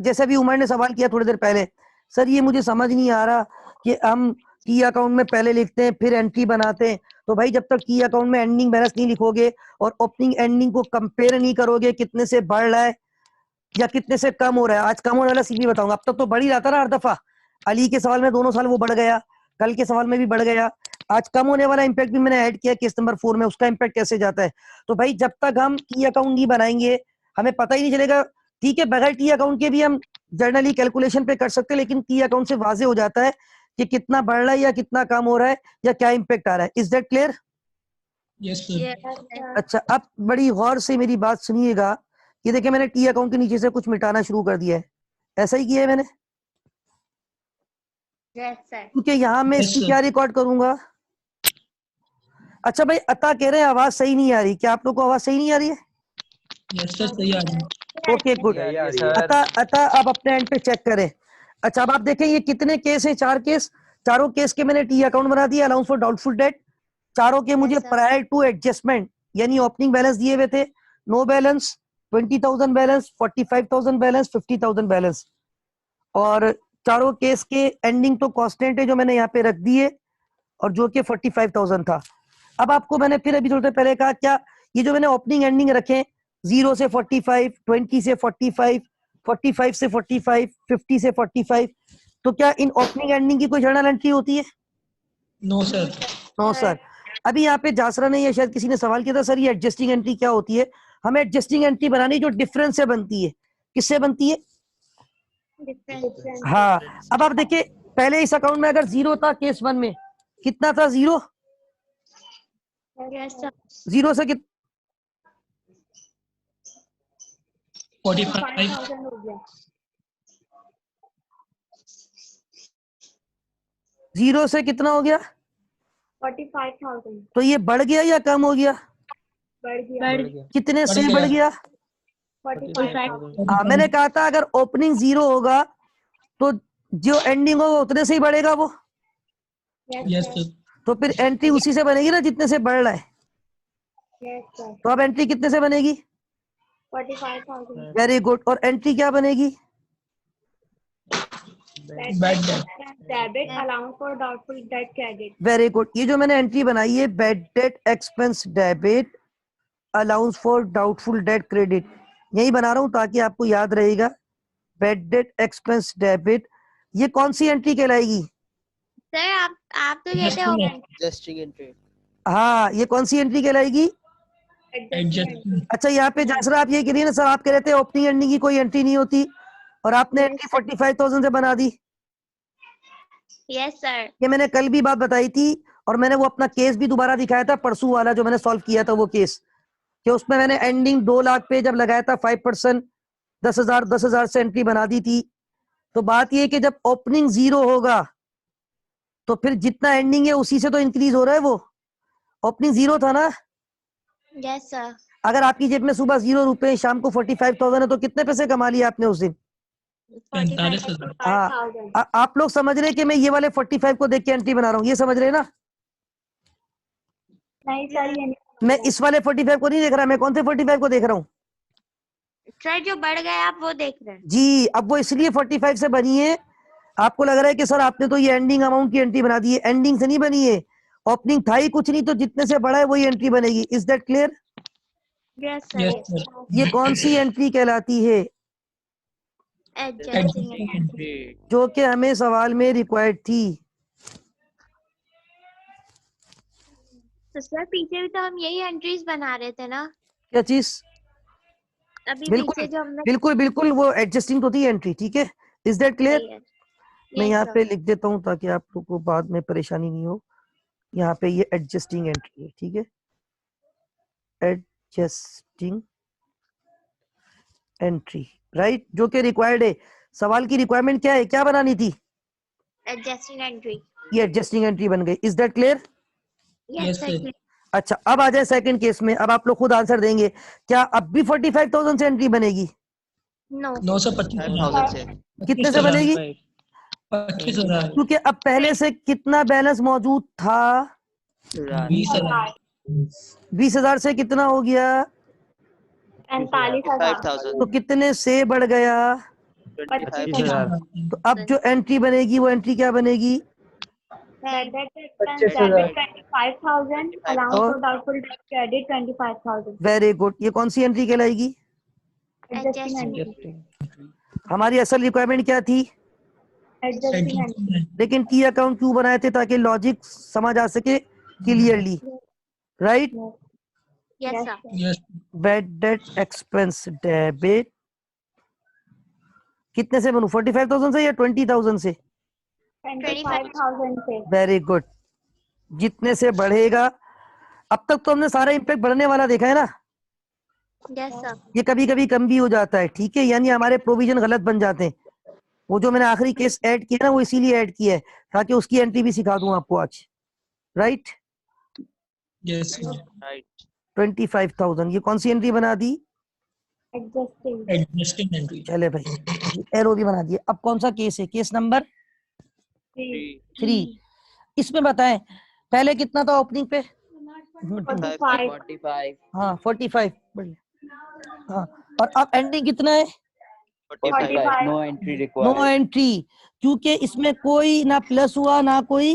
जैसे भी उमर ने सवाल किया थोड़ी देर पहले, सर ये मुझे समझ नहीं आ रहा कि हम टी अकाउंट में पहले लिखते हैं फिर एंट्री बनाते हैं। तो भाई जब तक टी अकाउंट में एंडिंग बैलेंस नहीं लिखोगे और ओपनिंग एंडिंग को कंपेयर नहीं करोगे, कितने से बढ़ रहा है या कितने से कम हो रहा है। आज कम होने वाला सीधी बताऊंगा, अब तक तो बढ़ ही रहा था ना हर दफा। अली के सवाल में दोनों साल वो बढ़ गया, कल के सवाल में भी बढ़ गया। आज कम होने वाला इंपैक्ट भी मैंने ऐड किया केस नंबर 4 में, उसका इंपैक्ट कैसे जाता है। तो भाई जब तक हम टी अकाउंट नहीं बनाएंगे हमें पता ही नहीं चलेगा। ठीक है, बगैर टी अकाउंट के भी हम जर्नली कैलकुलेशन पे कर सकते हैं, लेकिन टी अकाउंट से वाजे हो जाता है कि कितना बढ़ रहा है या कितना कम हो रहा है या क्या इंपैक्ट आ रहा है। Is that clear. Yes sir. अच्छा, अब बड़ी गौर से मेरी बात सुनिएगा। ये देखिए मैंने टी अकाउंट के नीचे से कुछ मिटाना शुरू कर दिया है, ऐसा ही किया है मैंने। क्योंकि यहाँ मैं इसकी क्या रिकॉर्ड करूंगा। अच्छा भाई, अता कह रहे हैं आवाज सही नहीं आ रही, क्या आप लोग को आवाज सही नहीं आ रही है। यस सर, सही आ रही है। Okay good. अता आप अपने एंड पे चेक करें। अच्छा, अब आप देखें ये कितने केस है, 4 केस। चारों केस के मैंने टी अकाउंट बना दिया, अलाउंस फॉर डाउटफुल डेट। चारों के मुझे प्रायर टू एडजस्टमेंट यानी ओपनिंग बैलेंस दिए हुए थे, no balance, 20,000 balance, 45,000 balance, 50,000 balance. और चारों केस के एंडिंग तो कांस्टेंट है जो मैंने यहाँ पे रख दिए। और जो कि 45,000 था। अब आपको मैंने फिर अभी थोड़ी देर पहले कहा, क्या ये जो मैंने ओपनिंग एंडिंग रखे 0 से 45, 20 से 45, 45 से 45, 50 से 45, तो क्या इन ओपनिंग एंडिंग की कोई जर्नल एंट्री होती है? No sir. No sir. अभी यहाँ पे जासरा ने या शायद किसी ने सवाल किया था, सर ये एडजस्टिंग एंट्री क्या होती है? हमें एडजस्टिंग एंट्री बनानी जो डिफरेंस से बनती है। किससे बनती है? हाँ। अब आप देखिए पहले इस अकाउंट में अगर 0 था केस 1 में, कितना था 0? 0 से 45,000 हो गया। 0 से कितना हो गया? 45,000। तो ये बढ़ गया या कम हो गया? बढ़ गया। कितने से बढ़ गया? 45,000। हाँ, मैंने कहा था अगर ओपनिंग 0 होगा तो जो एंडिंग होगा उतने से ही बढ़ेगा वो। Yes sir. तो फिर एंट्री उसी से बनेगी ना जितने से बढ़ रहा है। तो अब एंट्री कितने से बनेगी? 45,000। Very good. और एंट्री क्या बनेगी? Debit allowance for doubtful debt credit. Very good. ये जो मैंने एंट्री बनाई है bad debt expense debit allowance for doubtful debt credit, यही बना रहा हूं ताकि आपको याद रहेगा। बैड डेट एक्सपेंस डेबिट, ये कौन सी एंट्री कहलाएगी? सर आप तो कहते हो एडजस्टिंग एंट्री। हाँ, ये कौन सी एंट्री कहलाएगी? अच्छा, यहाँ पे जासरा आप ये कह रही है ना सर, आप कह रहे थे ओपनिंग एंडिंग की कोई एंट्री नहीं होती और आपने एंट्री 45,000 से बना दी। Yes sir. ये मैंने कल भी बात बताई थी और मैंने वो अपना केस भी दोबारा दिखाया था परसों वाला जो मैंने सॉल्व किया था वो केस, कि उसमें मैंने एंडिंग 2 लाख पे जब लगाया था 5% 10,000 से एंट्री बना दी थी। तो बात ये कि जब ओपनिंग 0 होगा तो फिर जितना एंडिंग है उसी से तो इंक्रीज हो रहा है वो। ओपनिंग 0 था ना? Yes sir. अगर आपकी जेब में सुबह 0 रुपए, शाम को 45,000 है तो कितने पैसे कमा लिए आपने उस दिन? 45,000। हाँ, आप लोग समझ रहे हैं कि मैं ये वाले 45 को देख के एंट्री बना रहा हूँ, ये समझ रहे हैं ना? नहीं सर, ये नहीं। मैं इस वाले 45 को नहीं देख रहा, मैं कौन से 45 को देख रहा हूँ? सर जो बढ़ गया आप वो देख रहे हैं। जी, अब वो इसलिए 45 से बनी है। आपको लग रहा है कि सर आपने तो ये एंडिंग अमाउंट की एंट्री बना दी है, एंडिंग से नहीं बनी है। ओपनिंग था ही कुछ नहीं, तो जितने से बड़ा है वही एंट्री बनेगी। Is that clear? Yes yes sir. Sir. ये कौन सी एंट्री कहलाती है? Adjusting entry. जो कि हमें सवाल में रिक्वायर्ड थी। तो सर पीछे भी तो हम यही एंट्रीज बना रहे थे ना? क्या चीज? अभी बिल्कुल पीछे जो हमने बिल्कुल बिल्कुल, वो एडजस्टिंग तो थी एंट्री। ठीक है, इज दैट क्लियर? मैं यहाँ पे लिख देता हूँ ताकि आप लोग को बाद में परेशानी नहीं हो। यहाँ पे ये एडजस्टिंग एंट्री है। ठीक है, एडजस्टिंग एंट्री, राइट, जो कि रिक्वायर्ड है। सवाल की रिक्वायरमेंट क्या है, क्या बनानी थी? Adjusting entry. ये एडजस्टिंग एंट्री बन गई। Is that clear? Yes sir. अच्छा, अब आ जाए सेकंड केस में। अब आप लोग खुद आंसर देंगे। क्या अब भी 45,000 से एंट्री बनेगी? नो। 925,000 से। कितने से बनेगी? 25,000। क्योंकि अब पहले से कितना बैलेंस मौजूद था? 20,000। 20,000 से कितना हो गया? 45,000। तो कितने से बढ़ गया? 25,000। तो अब जो एंट्री बनेगी वो एंट्री क्या बनेगी? 25,000 अलाउंस और for doubtful debt credit 25,000। Very good. ये कौन सी एंट्री कहलाएगी? Adjusting entry. हमारी असल रिक्वायरमेंट क्या थी? Adjusting entry. लेकिन की अकाउंट क्यों बनाए थे? ताकि लॉजिक समझ आ सके clearly, right? Yes sir. Yes. Bad debt expense debit कितने से बनू? 45,000 से या 20,000 से? 25,000 से। Very good. जितने से बढ़ेगा, अब तक तो हमने सारा इम्पैक्ट बढ़ने वाला देखा है ना। Yes sir. ये कभी कभी कम भी हो जाता है। ठीक है, यानी हमारे प्रोविजन गलत बन जाते हैं। वो जो मैंने आखिरी केस ऐड किया ना, वो इसीलिए ऐड किया है ताकि उसकी एंट्री भी सिखा दूं आपको आज, राइट? Yes sir. राइट। 25,000, ये कौन सी एंट्री बना दी? Adjusting entry. चले भाई, एरो भी बना दिए। अब कौन सा केस है? Case number 3। इसमें बताएं पहले कितना था ओपनिंग पे? 45। हाँ 45। हाँ, और अब एंडिंग कितना है? 45। No entry required. No entry, क्योंकि इसमें कोई ना प्लस हुआ ना कोई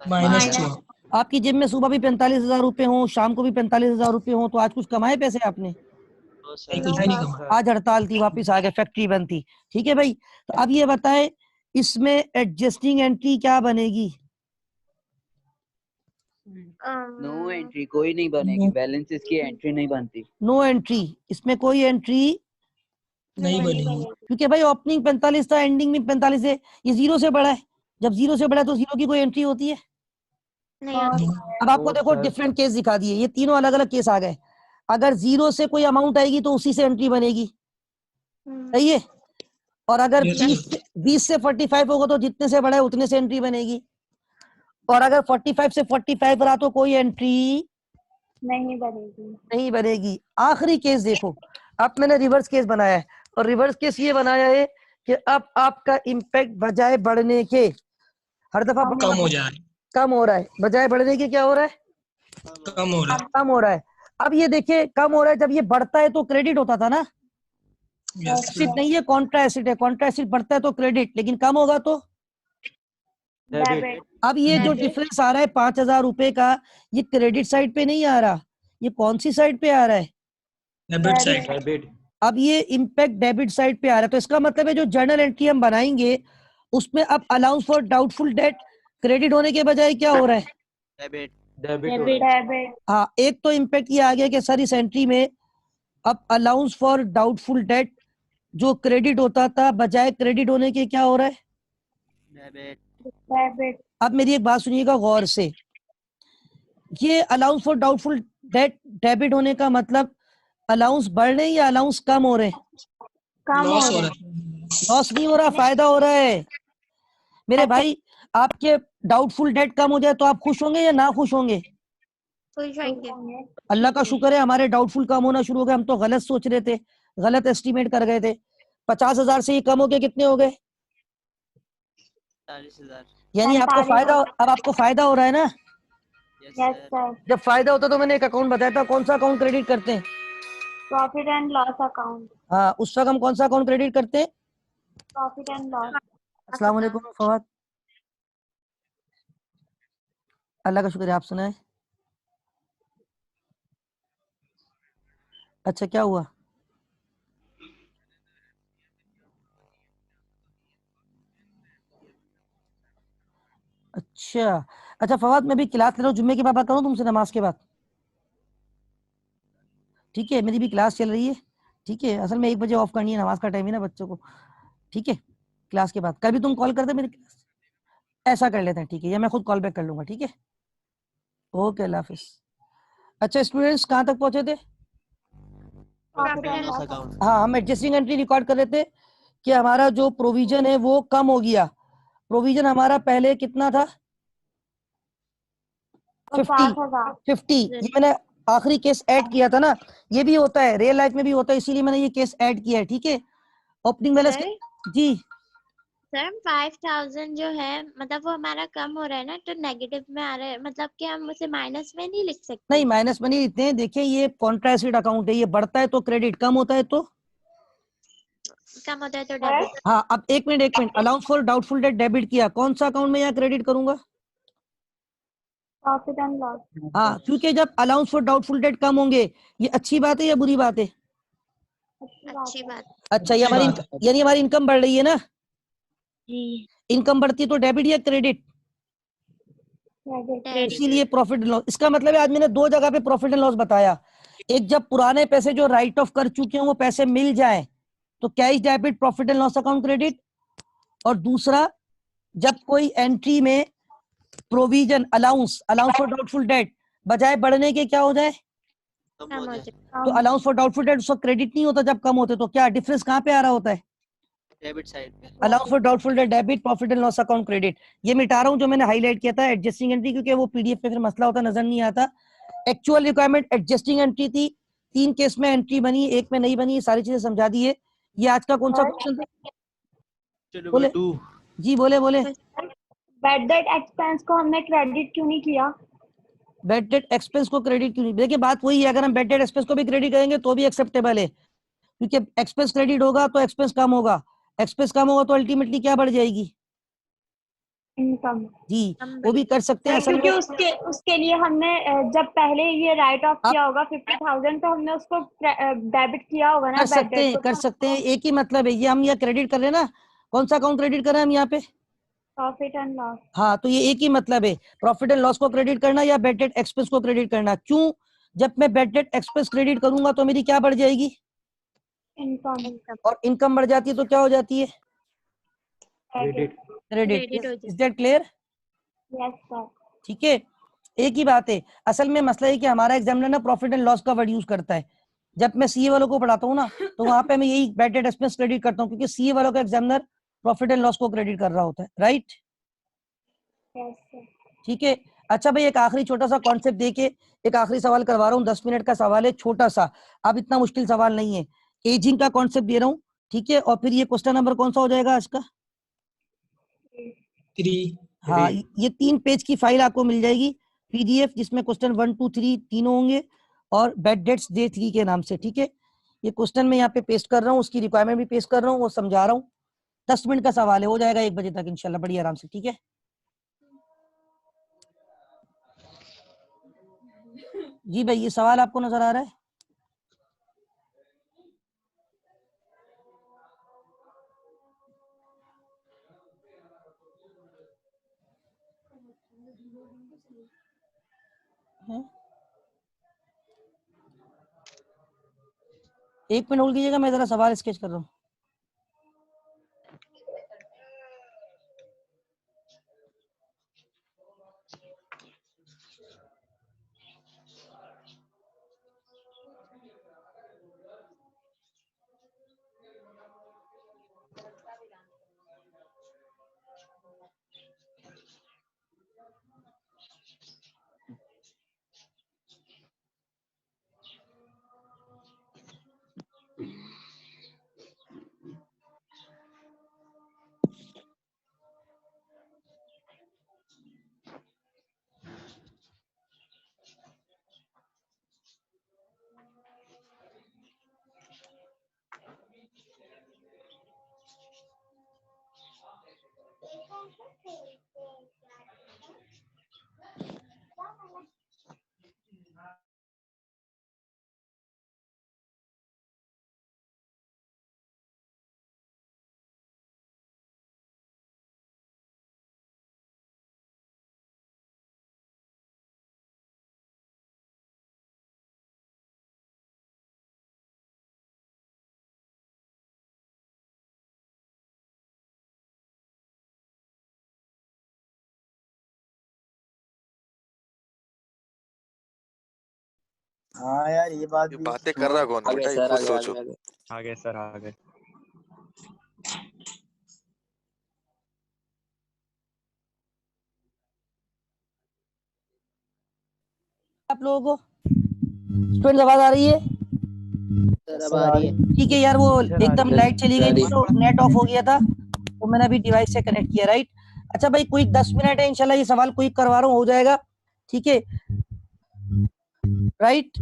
-4। आपकी जेब में सुबह भी 45,000 रुपए हो, शाम को भी 45,000 रुपए हो, तो आज कुछ कमाए पैसे आपने? नहीं, कुछ भी नहीं कमा। आज हड़ताल थी, वापस आ गए, फैक्ट्री बंद थी। ठीक है भाई, तो अब ये बताए इसमें एडजस्टिंग एंट्री क्या बनेगी? नो एंट्री, कोई नहीं बनेगी, बैलेंसेस की एंट्री नहीं बनती। नो एंट्री, इसमें कोई एंट्री नहीं बनेगी। क्योंकि भाई ओपनिंग 45 था, एंडिंग में 45 है, ये 0 से बड़ा है। जब 0 से बड़ा है तो 0 की कोई एंट्री होती है? अब आपको देखो डिफरेंट केस दिखा दिए, ये तीनों अलग अलग केस आ गए। अगर 0 से कोई अमाउंट आएगी तो उसी से एंट्री बनेगी, सही है। और अगर 20 से 45 होगा तो जितने से बड़ा है उतने से एंट्री बनेगी। और अगर 45 से 45 रहा तो कोई एंट्री नहीं बनेगी। आखिरी केस देखो, अब मैंने रिवर्स केस बनाया है, और रिवर्स केस ये बनाया है कि अब आपका इम्पैक्ट बजाय बढ़ने के हर दफा कम हो जा रहा है। कम हो रहा है, बजाय बढ़ने के क्या हो रहा है? कम हो रहा है। कम हो रहा है। अब ये देखिए कम हो रहा है, जब ये बढ़ता है तो क्रेडिट होता था ना, एसिड नहीं है, कॉन्ट्रा एसिड है, कॉन्ट्रा एसिड बढ़ता है तो क्रेडिट, लेकिन कम होगा तो डेबिट। अब ये जो डिफरेंस आ रहा है 5,000 रुपए का, ये क्रेडिट साइड पे नहीं आ रहा, ये कौन सी साइड पे आ रहा है? Debit side. अब ये इम्पैक्ट डेबिट साइड पे आ रहा है, तो इसका मतलब है जो जर्नल एंट्री हम बनाएंगे उसमें अब allowance for doubtful debt credit होने के बजाय क्या हो रहा है? डेबिट। हाँ, एक तो इम्पैक्ट ये आ गया कि सर इस एंट्री में अब अलाउंस फॉर डाउटफुल डेट जो क्रेडिट होता था बजाय क्रेडिट होने के क्या हो रहा है? डेबिट। अब मेरी एक बात सुनिएगा गौर से, ये allowance for doubtful date debit होने का मतलब अलाउंस बढ़ रहे हैं या अलाउंस कम हो रहे हैं? लॉस हो रहा है। लॉस नहीं हो रहा, फायदा हो रहा है। मेरे भाई आपके डाउटफुल डेट कम हो जाए तो आप खुश होंगे या ना खुश होंगे? अल्लाह का शुक्र है हमारे डाउटफुल कम होना शुरू हो गए, हम तो गलत सोच रहे थे, गलत एस्टिमेट कर गए थे। 50,000 से ये कम हो गए, कितने हो गए? 40,000। यानी आपको फायदा, अब आपको फायदा हो रहा है ना? जब फायदा होता तो मैंने एक अकाउंट बताया था, कौन सा अकाउंट क्रेडिट करते हैं? Profit and loss account. हाँ, उस वक्त हम कौन सा अकाउंट क्रेडिट करते हैं? Profit and loss. अस्सलाम वालेकुम फवाद, अल्लाह का शुक्र है, आप सुनाए। अच्छा, क्या हुआ? अच्छा फवाद, मैं भी क्लास ले रहा हूँ, जुम्मे के बाद बात करूँ तुमसे, नमाज के बाद? ठीक है, मेरी भी क्लास चल रही है। ठीक है, असल में 1 बजे ऑफ करनी है, नमाज का टाइम है ना बच्चों को। ठीक है, क्लास के बाद कल भी तुम कॉल कर दे मेरी क्लास, ऐसा कर लेते हैं, ठीक है, या मैं खुद कॉल बैक कर लूंगा। ठीक है, ओके, अल्लाह हाफिज। अच्छा स्टूडेंट्स, कहाँ तक पहुंचे थे? हाँ, हम एडजस्टिंग एंट्री रिकॉर्ड कर रहे थे कि हमारा जो प्रोविजन है वो कम हो गया। प्रोविजन हमारा पहले कितना था? 50। ये मैंने आखिरी केस ऐड किया था ना, ये भी होता है, रियल लाइफ में भी होता है, इसीलिए मैंने ये केस ऐड किया है। ठीक है, ओपनिंग बैलेंस जी सर 5,000 जो है मतलब वो हमारा कम हो रहा है ना, तो नेगेटिव में आ रहा है, मतलब कि हम उसे माइनस में नहीं लिख सकते? नहीं, माइनस में नहीं लिखते हैं। देखिए ये कॉन्ट्रा एसिड अकाउंट है, ये बढ़ता है तो क्रेडिट, कम होता है तो कम होता है तो डेबिट। हाँ, अब एक minute, allowance for doubtful date debit किया, कौन सा अकाउंट में यहाँ क्रेडिट करूंगा? Profit and loss. हाँ, क्योंकि जब अलाउंस फॉर डाउटफुल डेट कम होंगे, ये अच्छी बात है या बुरी बात है? अच्छी बात। अच्छा, ये हमारी यानी हमारी इनकम बढ़ रही है ना? जी। इनकम बढ़ती है तो डेबिट या क्रेडिट? इसीलिए प्रॉफिट एंड लॉस। इसका मतलब है आज मैंने 2 जगह पे प्रॉफिट एंड लॉस बताया। एक, जब पुराने पैसे जो राइट ऑफ कर चुके हैं वो पैसे मिल जाए तो cash debit, profit and loss account credit. और दूसरा, जब कोई एंट्री में provision allowance for doubtful date बजाय बढ़ने के क्या हो जाए तो अलाउंस फॉर डाउटफुल डेट उसका क्रेडिट नहीं होता जब कम होते, तो क्या डिफरेंस कहाँ पे आ रहा होता है? डेबिट साइड पे। Allowance for doubtful date debit, profit and loss account credit. ये मिटा रहा हूँ जो मैंने हाईलाइट किया था एडजस्टिंग एंट्री, क्योंकि वो पीडीएफ पे फिर मसला होता नजर नहीं आता। एक्चुअल रिक्वायरमेंट एडजस्टिंग एंट्री थी, 3 केस में एंट्री बनी, एक में नहीं बनी, सारी चीजें समझा दी है। ये आज का कौन सा क्वेश्चन था? बोले जी, बोले। बैड डेट एक्सपेंस को हमने क्रेडिट क्यों नहीं किया? बैड डेट एक्सपेंस को क्रेडिट क्यों नहीं? देखिए बात वही है, अगर हम बैड डेट एक्सपेंस को भी क्रेडिट करेंगे तो भी एक्सेप्टेबल है, क्योंकि एक्सपेंस क्रेडिट होगा तो एक्सपेंस कम होगा, एक्सपेंस कम होगा तो अल्टीमेटली क्या बढ़ जाएगी? इनकम जी, वो भी कर सकते हैं। असल क्योंकि में उसके लिए हमने जब पहले ये राइट ऑफ किया होगा 50,000 तो हमने उसको डेबिट किया होगा ना बैड डेट को। कर सकते हैं, एक ही मतलब है। ये हम यहाँ क्रेडिट कर रहे हैं ना, कौन सा अकाउंट क्रेडिट कर रहे हैं हम यहाँ पे? Profit and loss. हाँ, तो ये एक ही मतलब है, प्रॉफिट एंड लॉस को क्रेडिट करना या बैड डेट एक्सपेंस को क्रेडिट करना। क्यों? जब मैं बैड डेट एक्सपेंस क्रेडिट करूंगा तो मेरी क्या बढ़ जाएगी? इनकम। और इनकम बढ़ जाती है तो क्या हो जाती है? Credit. Is that clear? Yes sir. ठीक है, एक ही बात है। असल में मसला है कि हमारा एग्जामिनर ना प्रॉफिट एंड लॉस का वर्ड यूज करता है। जब मैं सीए वालों को पढ़ाता हूँ ना, तो वहां पे मैं यही बैड डेट एक्सपेंस क्रेडिट करता हूँ, क्योंकि सीए वालों का एग्जामिनर प्रॉफिट एंड लॉस को क्रेडिट कर रहा होता है। राइट? ठीक है। अच्छा भाई, एक आखिरी छोटा सा कॉन्सेप्ट देके एक आखिरी सवाल करवा रहा हूँ। 10 मिनट का सवाल है, छोटा सा, अब इतना मुश्किल सवाल नहीं है। एजिंग का कॉन्सेप्ट दे रहा हूँ, ठीक है? और फिर ये क्वेश्चन नंबर कौन सा हो जाएगा आज का? 3। हाँ, ये 3 पेज की फाइल आपको मिल जाएगी पीडीएफ, जिसमें क्वेश्चन 1 2 3 तीनों होंगे और बैड डेट्स डे 3 के नाम से। ठीक है, ये क्वेश्चन मैं यहाँ पे पेस्ट कर रहा हूँ, उसकी रिक्वायरमेंट भी पेस्ट कर रहा हूँ, वो समझा रहा हूँ। 10 मिनट का सवाल है, हो जाएगा 1 बजे तक इंशाल्लाह, बड़ी आराम से। ठीक है जी भाई, ये सवाल आपको नजर आ रहा है? एक मिनट होल्ड कीजिएगा, मैं जरा सवाल स्केच कर रहा हूँ। हाँ यार, ये बात भी बातें कर रहा कौन है बेटा, ये खुद सोचो। आ गए सर, आ गए। आप लोगों को स्टूडेंट आवाज आ रही है? ठीक है यार, वो एकदम लाइट चली गई थी तो नेट ऑफ हो गया था, तो मैंने अभी डिवाइस से कनेक्ट किया। राइट? अच्छा भाई, क्विक 10 मिनट है इंशाल्लाह, ये सवाल क्विक करवा रहा हूँ, हो जाएगा। ठीक है, राइट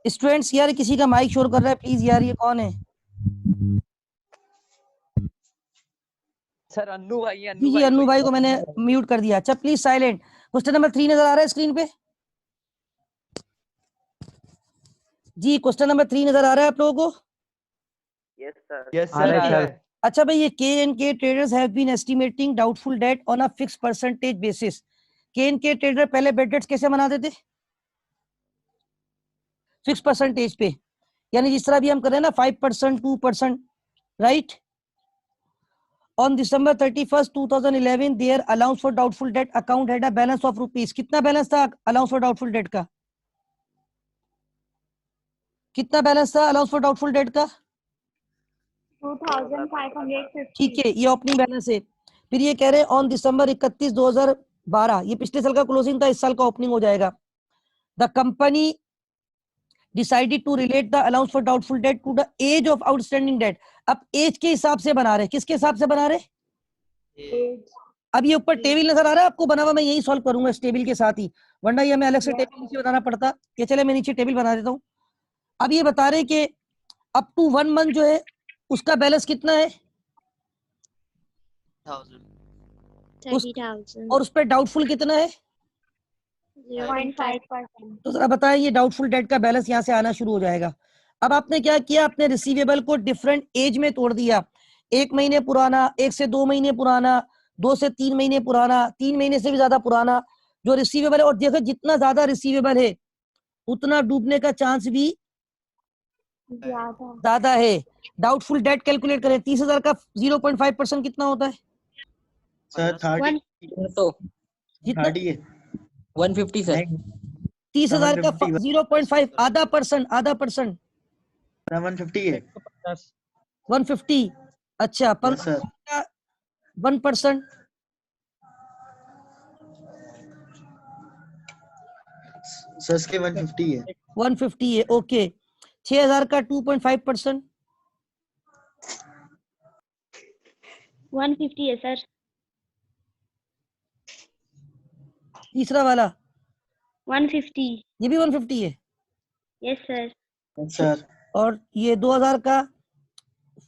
स्टूडेंट्स? यार किसी का माइक शोर कर रहा है प्लीज यार, ये कौन है? सर अन्नू भाई है। जी अन्नू भाई को मैंने म्यूट कर दिया। अच्छा प्लीज साइलेंट। क्वेश्चन नंबर 3 नजर आ रहा है स्क्रीन पे? जी क्वेश्चन नंबर 3 नजर आ रहा है आप लोगों को? Yes sir. Yes sir. अच्छा भाई, ये K&K traders have been estimating doubtful debt on a fixed percentage basis. K&K trader पहले बेड डेट्स कैसे बनाते थे? फिक्स परसेंटेज पे, यानी जिस तरह भी हम कर रहे हैं ना 5%, 2%, right? On December 31st, 2011, their allowance for doubtful debt account had a balance of rupees. कितना बैलेंस था allowance for doubtful debt का? कितना बैलेंस था allowance for doubtful debt का? 2550। ठीक है, ये ओपनिंग बैलेंस है। फिर ये कह रहे हैं ऑन दिसंबर 31, 2012, ये पिछले साल का क्लोजिंग था, इस साल का ओपनिंग हो जाएगा। The company decided to relate the allowance for doubtful debt to the age of outstanding debt. अब एज के हिसाब से बना रहे, किसके हिसाब से बना रहे? अब ये ऊपर टेबल नजर आ रहा है आपको बना हुआ, मैं यही सॉल्व करूंगा इस टेबल के साथ ही, वरना ये हमें अलग से टेबल नीचे बनाना पड़ता। ये चले मैं नीचे टेबल बना देता हूँ। अब ये बता रहे कि अप टू 1 मंथ जो है उसका बैलेंस कितना है? 30,000 और उस पे डाउटफुल कितना है? 0.5%। तो जरा बताएं, ये डाउटफुल डेट का बैलेंस यहाँ से आना शुरू हो जाएगा। अब आपने क्या किया, अपने रिसीवेबल को डिफरेंट एज में तोड़ दिया। 1 महीने पुराना, 1 से 2 महीने पुराना, 2 से 3 महीने पुराना, 3 महीने से भी ज्यादा पुराना जो रिसीवेबल है। और देखो जितना ज्यादा रिसीवेबल है उतना डूबने का चांस भी ज्यादा है। डाउटफुल डेट कैलकुलेट करें, 30,000 का 0.5% कितना होता है? सर 30 कितना? 150 सर। 30,000 का 0.5 आधा परसेंट 150 है 150। अच्छा, 15 का 1%। सर इसके 150 है 150 है, ओके। 6,000 का 2.5%। 150 है सर। तीसरा वाला 150। ये भी 150 है। Yes sir. सर। और ये 2,000 का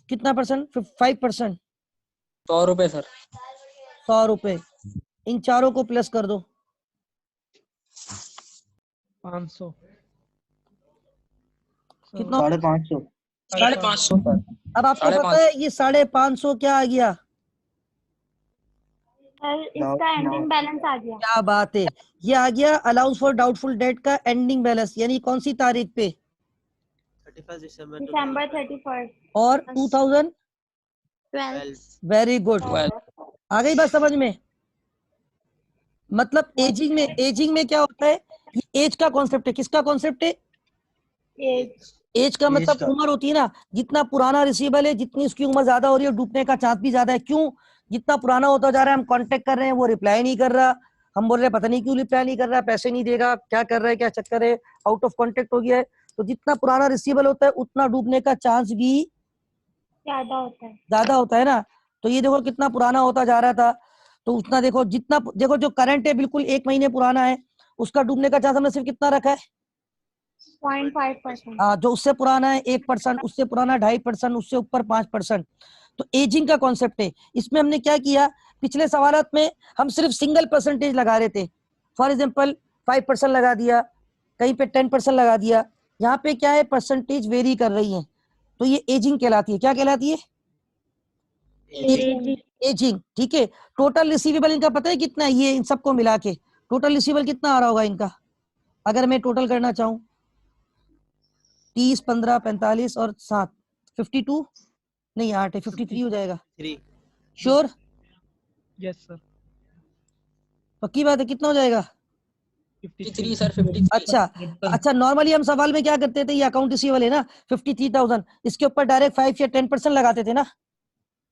कितना परसेंट? 5%। 100 रुपए सर। 100 रुपए। इन चारों को प्लस कर दो। 500 कितना? 550। 550। अब आपको पता है ये 550 क्या आ गया? सर इसका एंडिंग बैलेंस आ गया। क्या बात है, ये आ गया अलाउंस फॉर डाउटफुल डेट का एंडिंग बैलेंस। यानी कौन सी तारीख पे? 31 दिसंबर दिसंबर 31। और 2012। वेरी गुड, आ गई बात समझ में? मतलब एजिंग में क्या होता है? ये एज का कॉन्सेप्ट है। किसका कॉन्सेप्ट है? एज का मतलब उम्र होती है ना। जितना पुराना रिसीवेबल है, जितनी उसकी उम्र ज्यादा हो रही है, डूबने का चांस भी ज्यादा है। क्यों? जितना पुराना होता जा रहा है, हम कांटेक्ट कर रहे हैं, वो रिप्लाई नहीं कर रहा, हम बोल रहे हैं पता नहीं क्यों रिप्लाई नहीं कर रहा, पैसे नहीं देगा, क्या कर रहा है, क्या चक्कर है, आउट ऑफ कांटेक्ट हो गया है। तो जितना पुराना रिसीवेबल होता है उतना डूबने का चांस भी ज्यादा होता है ना। तो ये देखो कितना पुराना होता जा रहा था, तो उतना देखो, जितना देखो जो करंट है बिल्कुल 1 महीने पुराना है, उसका डूबने का चांस हमने सिर्फ कितना रखा है? 0.5%। हाँ, जो उससे पुराना है 1%, उससे पुराना 2.5%, उससे ऊपर 5%। तो एजिंग का कॉन्सेप्ट है। इसमें हमने क्या किया, पिछले सवालात में हम सिर्फ सिंगल परसेंटेज लगा रहे थे। फॉर एग्जांपल 5% लगा दिया, कहीं पे 10% लगा दिया। यहाँ पे क्या है, परसेंटेज वेरी कर रही है, तो ये एजिंग कहलाती है। क्या कहलाती है? एजिंग। ठीक है। टोटल रिसीवेबल इनका पता है कितना है? ये इन सबको मिला के टोटल रिसीवेबल कितना आ रहा होगा इनका, अगर मैं टोटल करना चाहूँ? 30, 15, 45 और 7, 52 नहीं 8 है, 53 हो जाएगा। श्योर? Yes sir. पक्की बात है? कितना हो जाएगा? 53 सर। 53। अच्छा, नॉर्मली हम सवाल में क्या करते थे, ये अकाउंट रिसीवेबल है ना 53,000, इसके ऊपर डायरेक्ट 5 या 10% लगाते थे ना।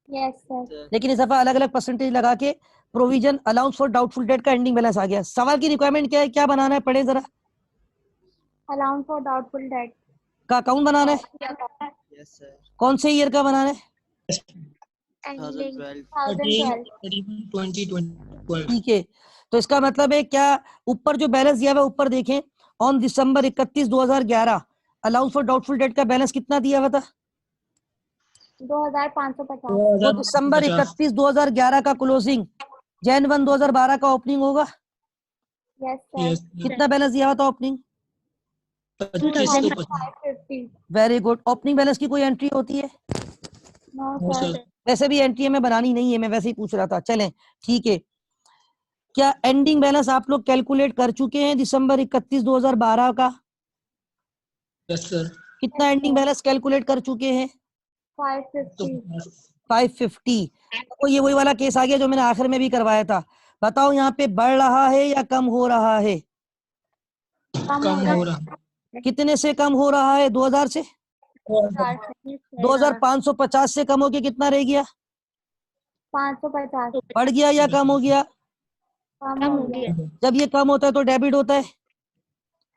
Yes sir. लेकिन इस दफा अलग अलग परसेंटेज लगा के provision allowance for doubtful debt का एंडिंग बैलेंस आ गया। सवाल की रिक्वायरमेंट क्या है, क्या बनाना है? पढ़े जरा। अलाउंस फॉर डाउटफुल डेट का अकाउंट बनाना है। Yes sir. कौन से ईयर का बनाना है? 2012। ठीक है। तो इसका मतलब है क्या, ऊपर जो बैलेंस दिया हुआ है ऊपर देखें, on December 31, 2011 allowance for doubtful debt का बैलेंस कितना दिया हुआ था? 2,550। तो दिसंबर 31, 2011 का क्लोजिंग जैन 1, 2012 का ओपनिंग होगा। Yes sir. कितना बैलेंस दिया हुआ था opening? 2,550। Very good. Opening balance की कोई एंट्री होती है? No sir. वैसे भी एंट्री हमें बनानी नहीं है, मैं वैसे ही पूछ रहा था। चलें ठीक है। क्या एंडिंग बैलेंस आप लोग कैलकुलेट कर चुके हैं दिसंबर 31, 2012 का? Yes sir. कितना एंडिंग बैलेंस कैलकुलेट कर चुके हैं? 550। तो ये वही वाला केस आ गया जो मैंने आखिर में भी करवाया था। बताओ यहाँ पे बढ़ रहा है या कम हो रहा है? कम हो रहा। कितने से कम हो रहा है? 2000 से। 2,550 से कम हो के कितना रह गया? 550। बढ़ गया या कम हो गया? कम हो गया। जब ये कम होता है तो डेबिट होता है।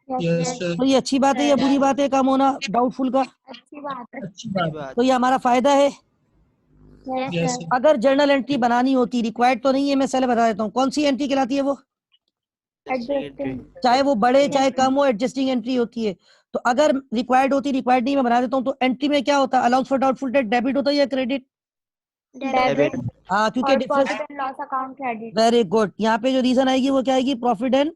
Yes sir. तो ये अच्छी बात है या बुरी बात है कम होना डाउटफुल का? अच्छी बात है। अच्छी बात। तो ये हमारा फायदा है। Yes sir. अगर जर्नल एंट्री बनानी होती, रिक्वायर्ड तो नहीं है, मैं पहले बता देता हूँ कौन सी एंट्री कहलाती है वो। चाहे वो बड़े चाहे कम हो, एडजस्टिंग एंट्री होती है। तो अगर रिक्वायर्ड होती, रिक्वायर्ड नहीं मैं बना देता हूँ, तो एंट्री में क्या होता है? Allowance for doubtful date debit होता है या क्रेडिट? डेबिट हाँ, क्योंकि और difference, profit and loss account credit. Very good. यहाँ पे जो रीजन आएगी वो क्या आएगी? Profit and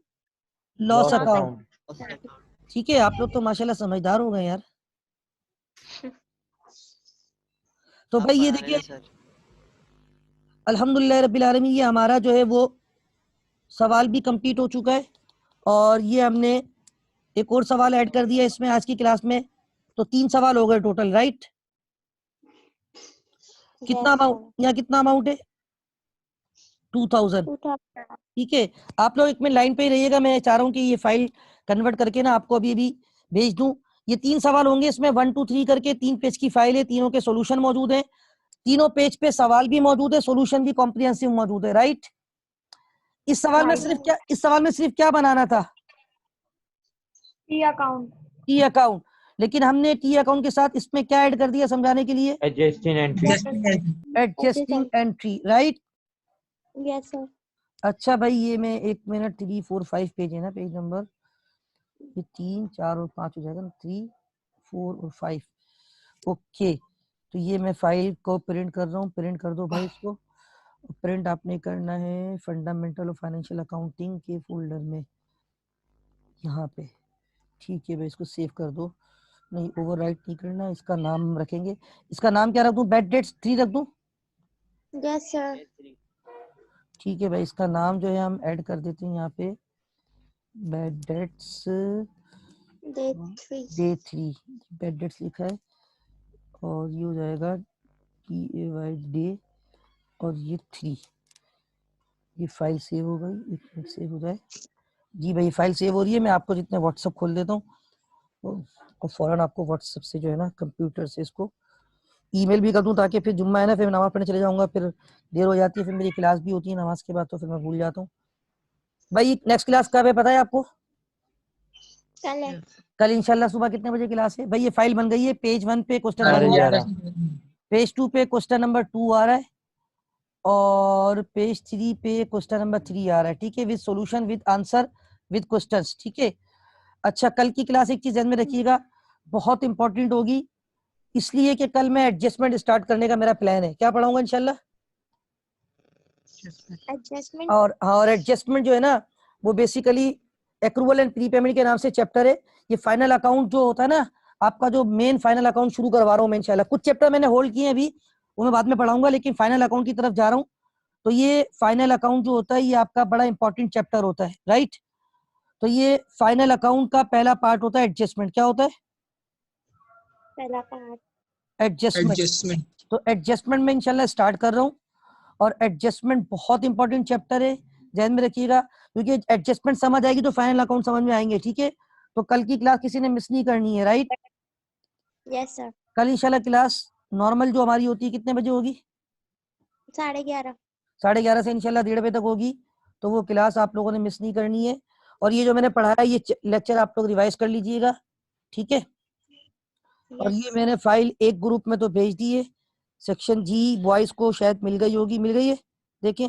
loss loss account. Account. ठीक है, आप लोग तो माशाल्लाह समझदार हो गए यार। तो भाई ये देखिए, अल्हम्दुलिल्लाह रब्बिल आलमीन, ये हमारा जो है वो सवाल भी कंप्लीट हो चुका है। और ये हमने एक और सवाल ऐड कर दिया इसमें आज की क्लास में, तो 3 सवाल हो गए टोटल, राइट? कितना अमाउंट, यहाँ कितना अमाउंट है? 2000। ठीक है, आप लोग एक मिनट लाइन पे ही रहिएगा, मैं चाह रहा हूँ कि ये फाइल कन्वर्ट करके ना आपको अभी अभी भेज दूं। ये 3 सवाल होंगे, इसमें 1 2 3 करके 3 पेज की फाइल है, तीनों के सॉल्यूशन मौजूद हैं, तीनों पेज पे सवाल भी मौजूद है, सॉल्यूशन भी कॉम्प्रिहेंसिव मौजूद है, राइट? इस सवाल में सिर्फ क्या बनाना था? T account. T account. लेकिन हमने टी अकाउंट के साथ इसमें क्या ऐड कर दिया समझाने के लिए? Adjusting entry. Adjusting entry, right? Yes sir. अच्छा भाई, ये मैं 1 मिनट, 3 4 5 पेज है ना, पेज नंबर ये 3 4 और 5 हो जाएगा ना, 3 4 और 5। ओके, तो ये मैं फाइल को प्रिंट कर रहा हूँ, प्रिंट कर दो भाई इसको। प्रिंट आपने करना है फंडामेंटल ऑफ फाइनेंशियल अकाउंटिंग के फोल्डर में, यहाँ पे। ठीक है भाई, इसको सेव कर दो। नहीं, ओवरराइट नहीं करना, इसका नाम रखेंगे। इसका नाम क्या रख दूं? बैड डेट्स 3 रख दूं? Yes sir. ठीक है भाई, इसका नाम जो है हम ऐड कर देते हैं यहाँ पे, bad debts day 3। Bad debts लिखा है और ये हो जाएगा DAY डे और ये 3। ये फाइल सेव हो गई, एक मिनट सेव हो जाए। जी भाई, फाइल सेव हो रही है। मैं आपको जितने व्हाट्सअप खोल देता हूँ और फौरन आपको व्हाट्सअप से जो है ना, कंप्यूटर से इसको ईमेल भी कर दूं, ताकि फिर जुम्मा है ना, फिर नमाज पढ़ने चले जाऊंगा, फिर देर हो जाती है, फिर मेरी क्लास भी होती है नमाज के बाद, तो फिर मैं भूल जाता हूँ। भाई नेक्स्ट क्लास कब है पता है आपको? कल इंशाल्लाह सुबह कितने बजे क्लास है? भाई ये फाइल बन गई है, पेज 1 पे क्वेश्चन नंबर 1 आ रहा है, पेज 2 पे क्वेश्चन नंबर 2 आ रहा है और पेज 3 पे क्वेश्चन नंबर 3 आ रहा है। ठीक है, with solution, with answer, with questions. ठीक है, अच्छा कल की क्लास एक चीज ध्यान में रखिएगा, बहुत इंपॉर्टेंट होगी, इसलिए कि कल मैं एडजस्टमेंट स्टार्ट करने का मेरा प्लान है। क्या पढ़ाऊंगा इंशाल्लाह? एडजस्टमेंट। और एडजस्टमेंट जो है ना, वो बेसिकली एक्रूवल एंड प्रीपेमेंट के नाम से चैप्टर है। ये फाइनल अकाउंट जो होता है ना, आपका जो मेन फाइनल अकाउंट शुरू करवा रहा हूँ मैं इंशाल्लाह। कुछ चैप्टर मैंने होल्ड किए अभी, वो मैं बाद में पढ़ाऊंगा, लेकिन फाइनल अकाउंट की तरफ जा रहा हूँ। तो ये फाइनल अकाउंट जो होता है, ये आपका बड़ा इंपॉर्टेंट चैप्टर होता है, राइट? तो ये फाइनल अकाउंट का पहला पार्ट होता है एडजस्टमेंट। क्या होता है? पहला पार्ट एडजस्टमेंट। तो एडजस्टमेंट में इंशाल्लाह स्टार्ट कर रहा हूँ, और एडजस्टमेंट बहुत इंपॉर्टेंट चैप्टर है, ध्यान में रखिएगा, क्योंकि एडजस्टमेंट समझ आएगी तो फाइनल अकाउंट समझ में आएंगे। ठीक है, तो कल की क्लास किसी ने मिस नहीं करनी है, राइट? Yes sir. कल इंशाल्लाह क्लास नॉर्मल जो हमारी होती है कितने बजे होगी? 11:30। 11:30 से इंशाल्लाह 1:30 बजे तक होगी, तो वो क्लास आप लोगों ने मिस नहीं करनी है। और ये जो मैंने पढ़ाया, ये लेक्चर आप लोग रिवाइज कर लीजिएगा, ठीक है? और ये मैंने फाइल एक ग्रुप में तो भेज दी है, सेक्शन जी बॉयज को शायद मिल गई होगी, मिल गई है? देखें।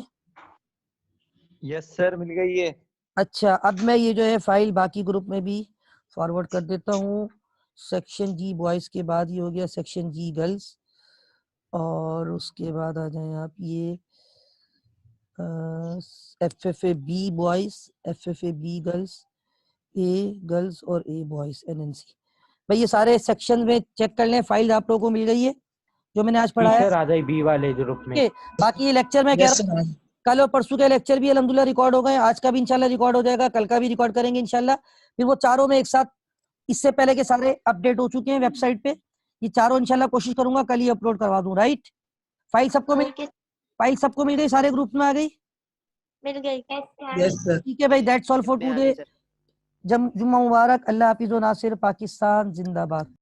यस सर, मिल गई है। अच्छा, अब मैं ये जो है फाइल बाकी ग्रुप में भी फॉरवर्ड कर देता हूँ। सेक्शन जी बॉयज के बाद ये हो गया सेक्शन जी गर्ल्स, और उसके बाद आ जाए आप ये FFA B boys, FFA B girls, A girls और ए बॉयज, NNC। भाई ये सारे सेक्शन में चेक कर लें, फाइल आप लोगों को मिल गई है जो मैंने आज पढ़ाया। आ जाए बी वाले ग्रुप में। बाकी ये लेक्चर में कह रहा हूँ, कल और परसों के लेक्चर भी अल्हम्दुलिल्लाह रिकॉर्ड हो गए, आज का भी इंशाल्लाह रिकॉर्ड हो जाएगा, कल का भी रिकॉर्ड करेंगे इंशाल्लाह। फिर वो चारों में एक साथ, इससे पहले के सारे अपडेट हो चुके हैं वेबसाइट पे, ये चारों इंशाल्लाह कोशिश करूंगा कल ही अपलोड करवा दूं, राइट? फाइल सबको मिल गई, सारे ग्रुप में आ गई, मिल गई। ठीक है भाई, दैट्स ऑल फॉर टुडे। जुम्मा मुबारक, अल्लाह हाफिज़ व नासिर, पाकिस्तान जिंदाबाद।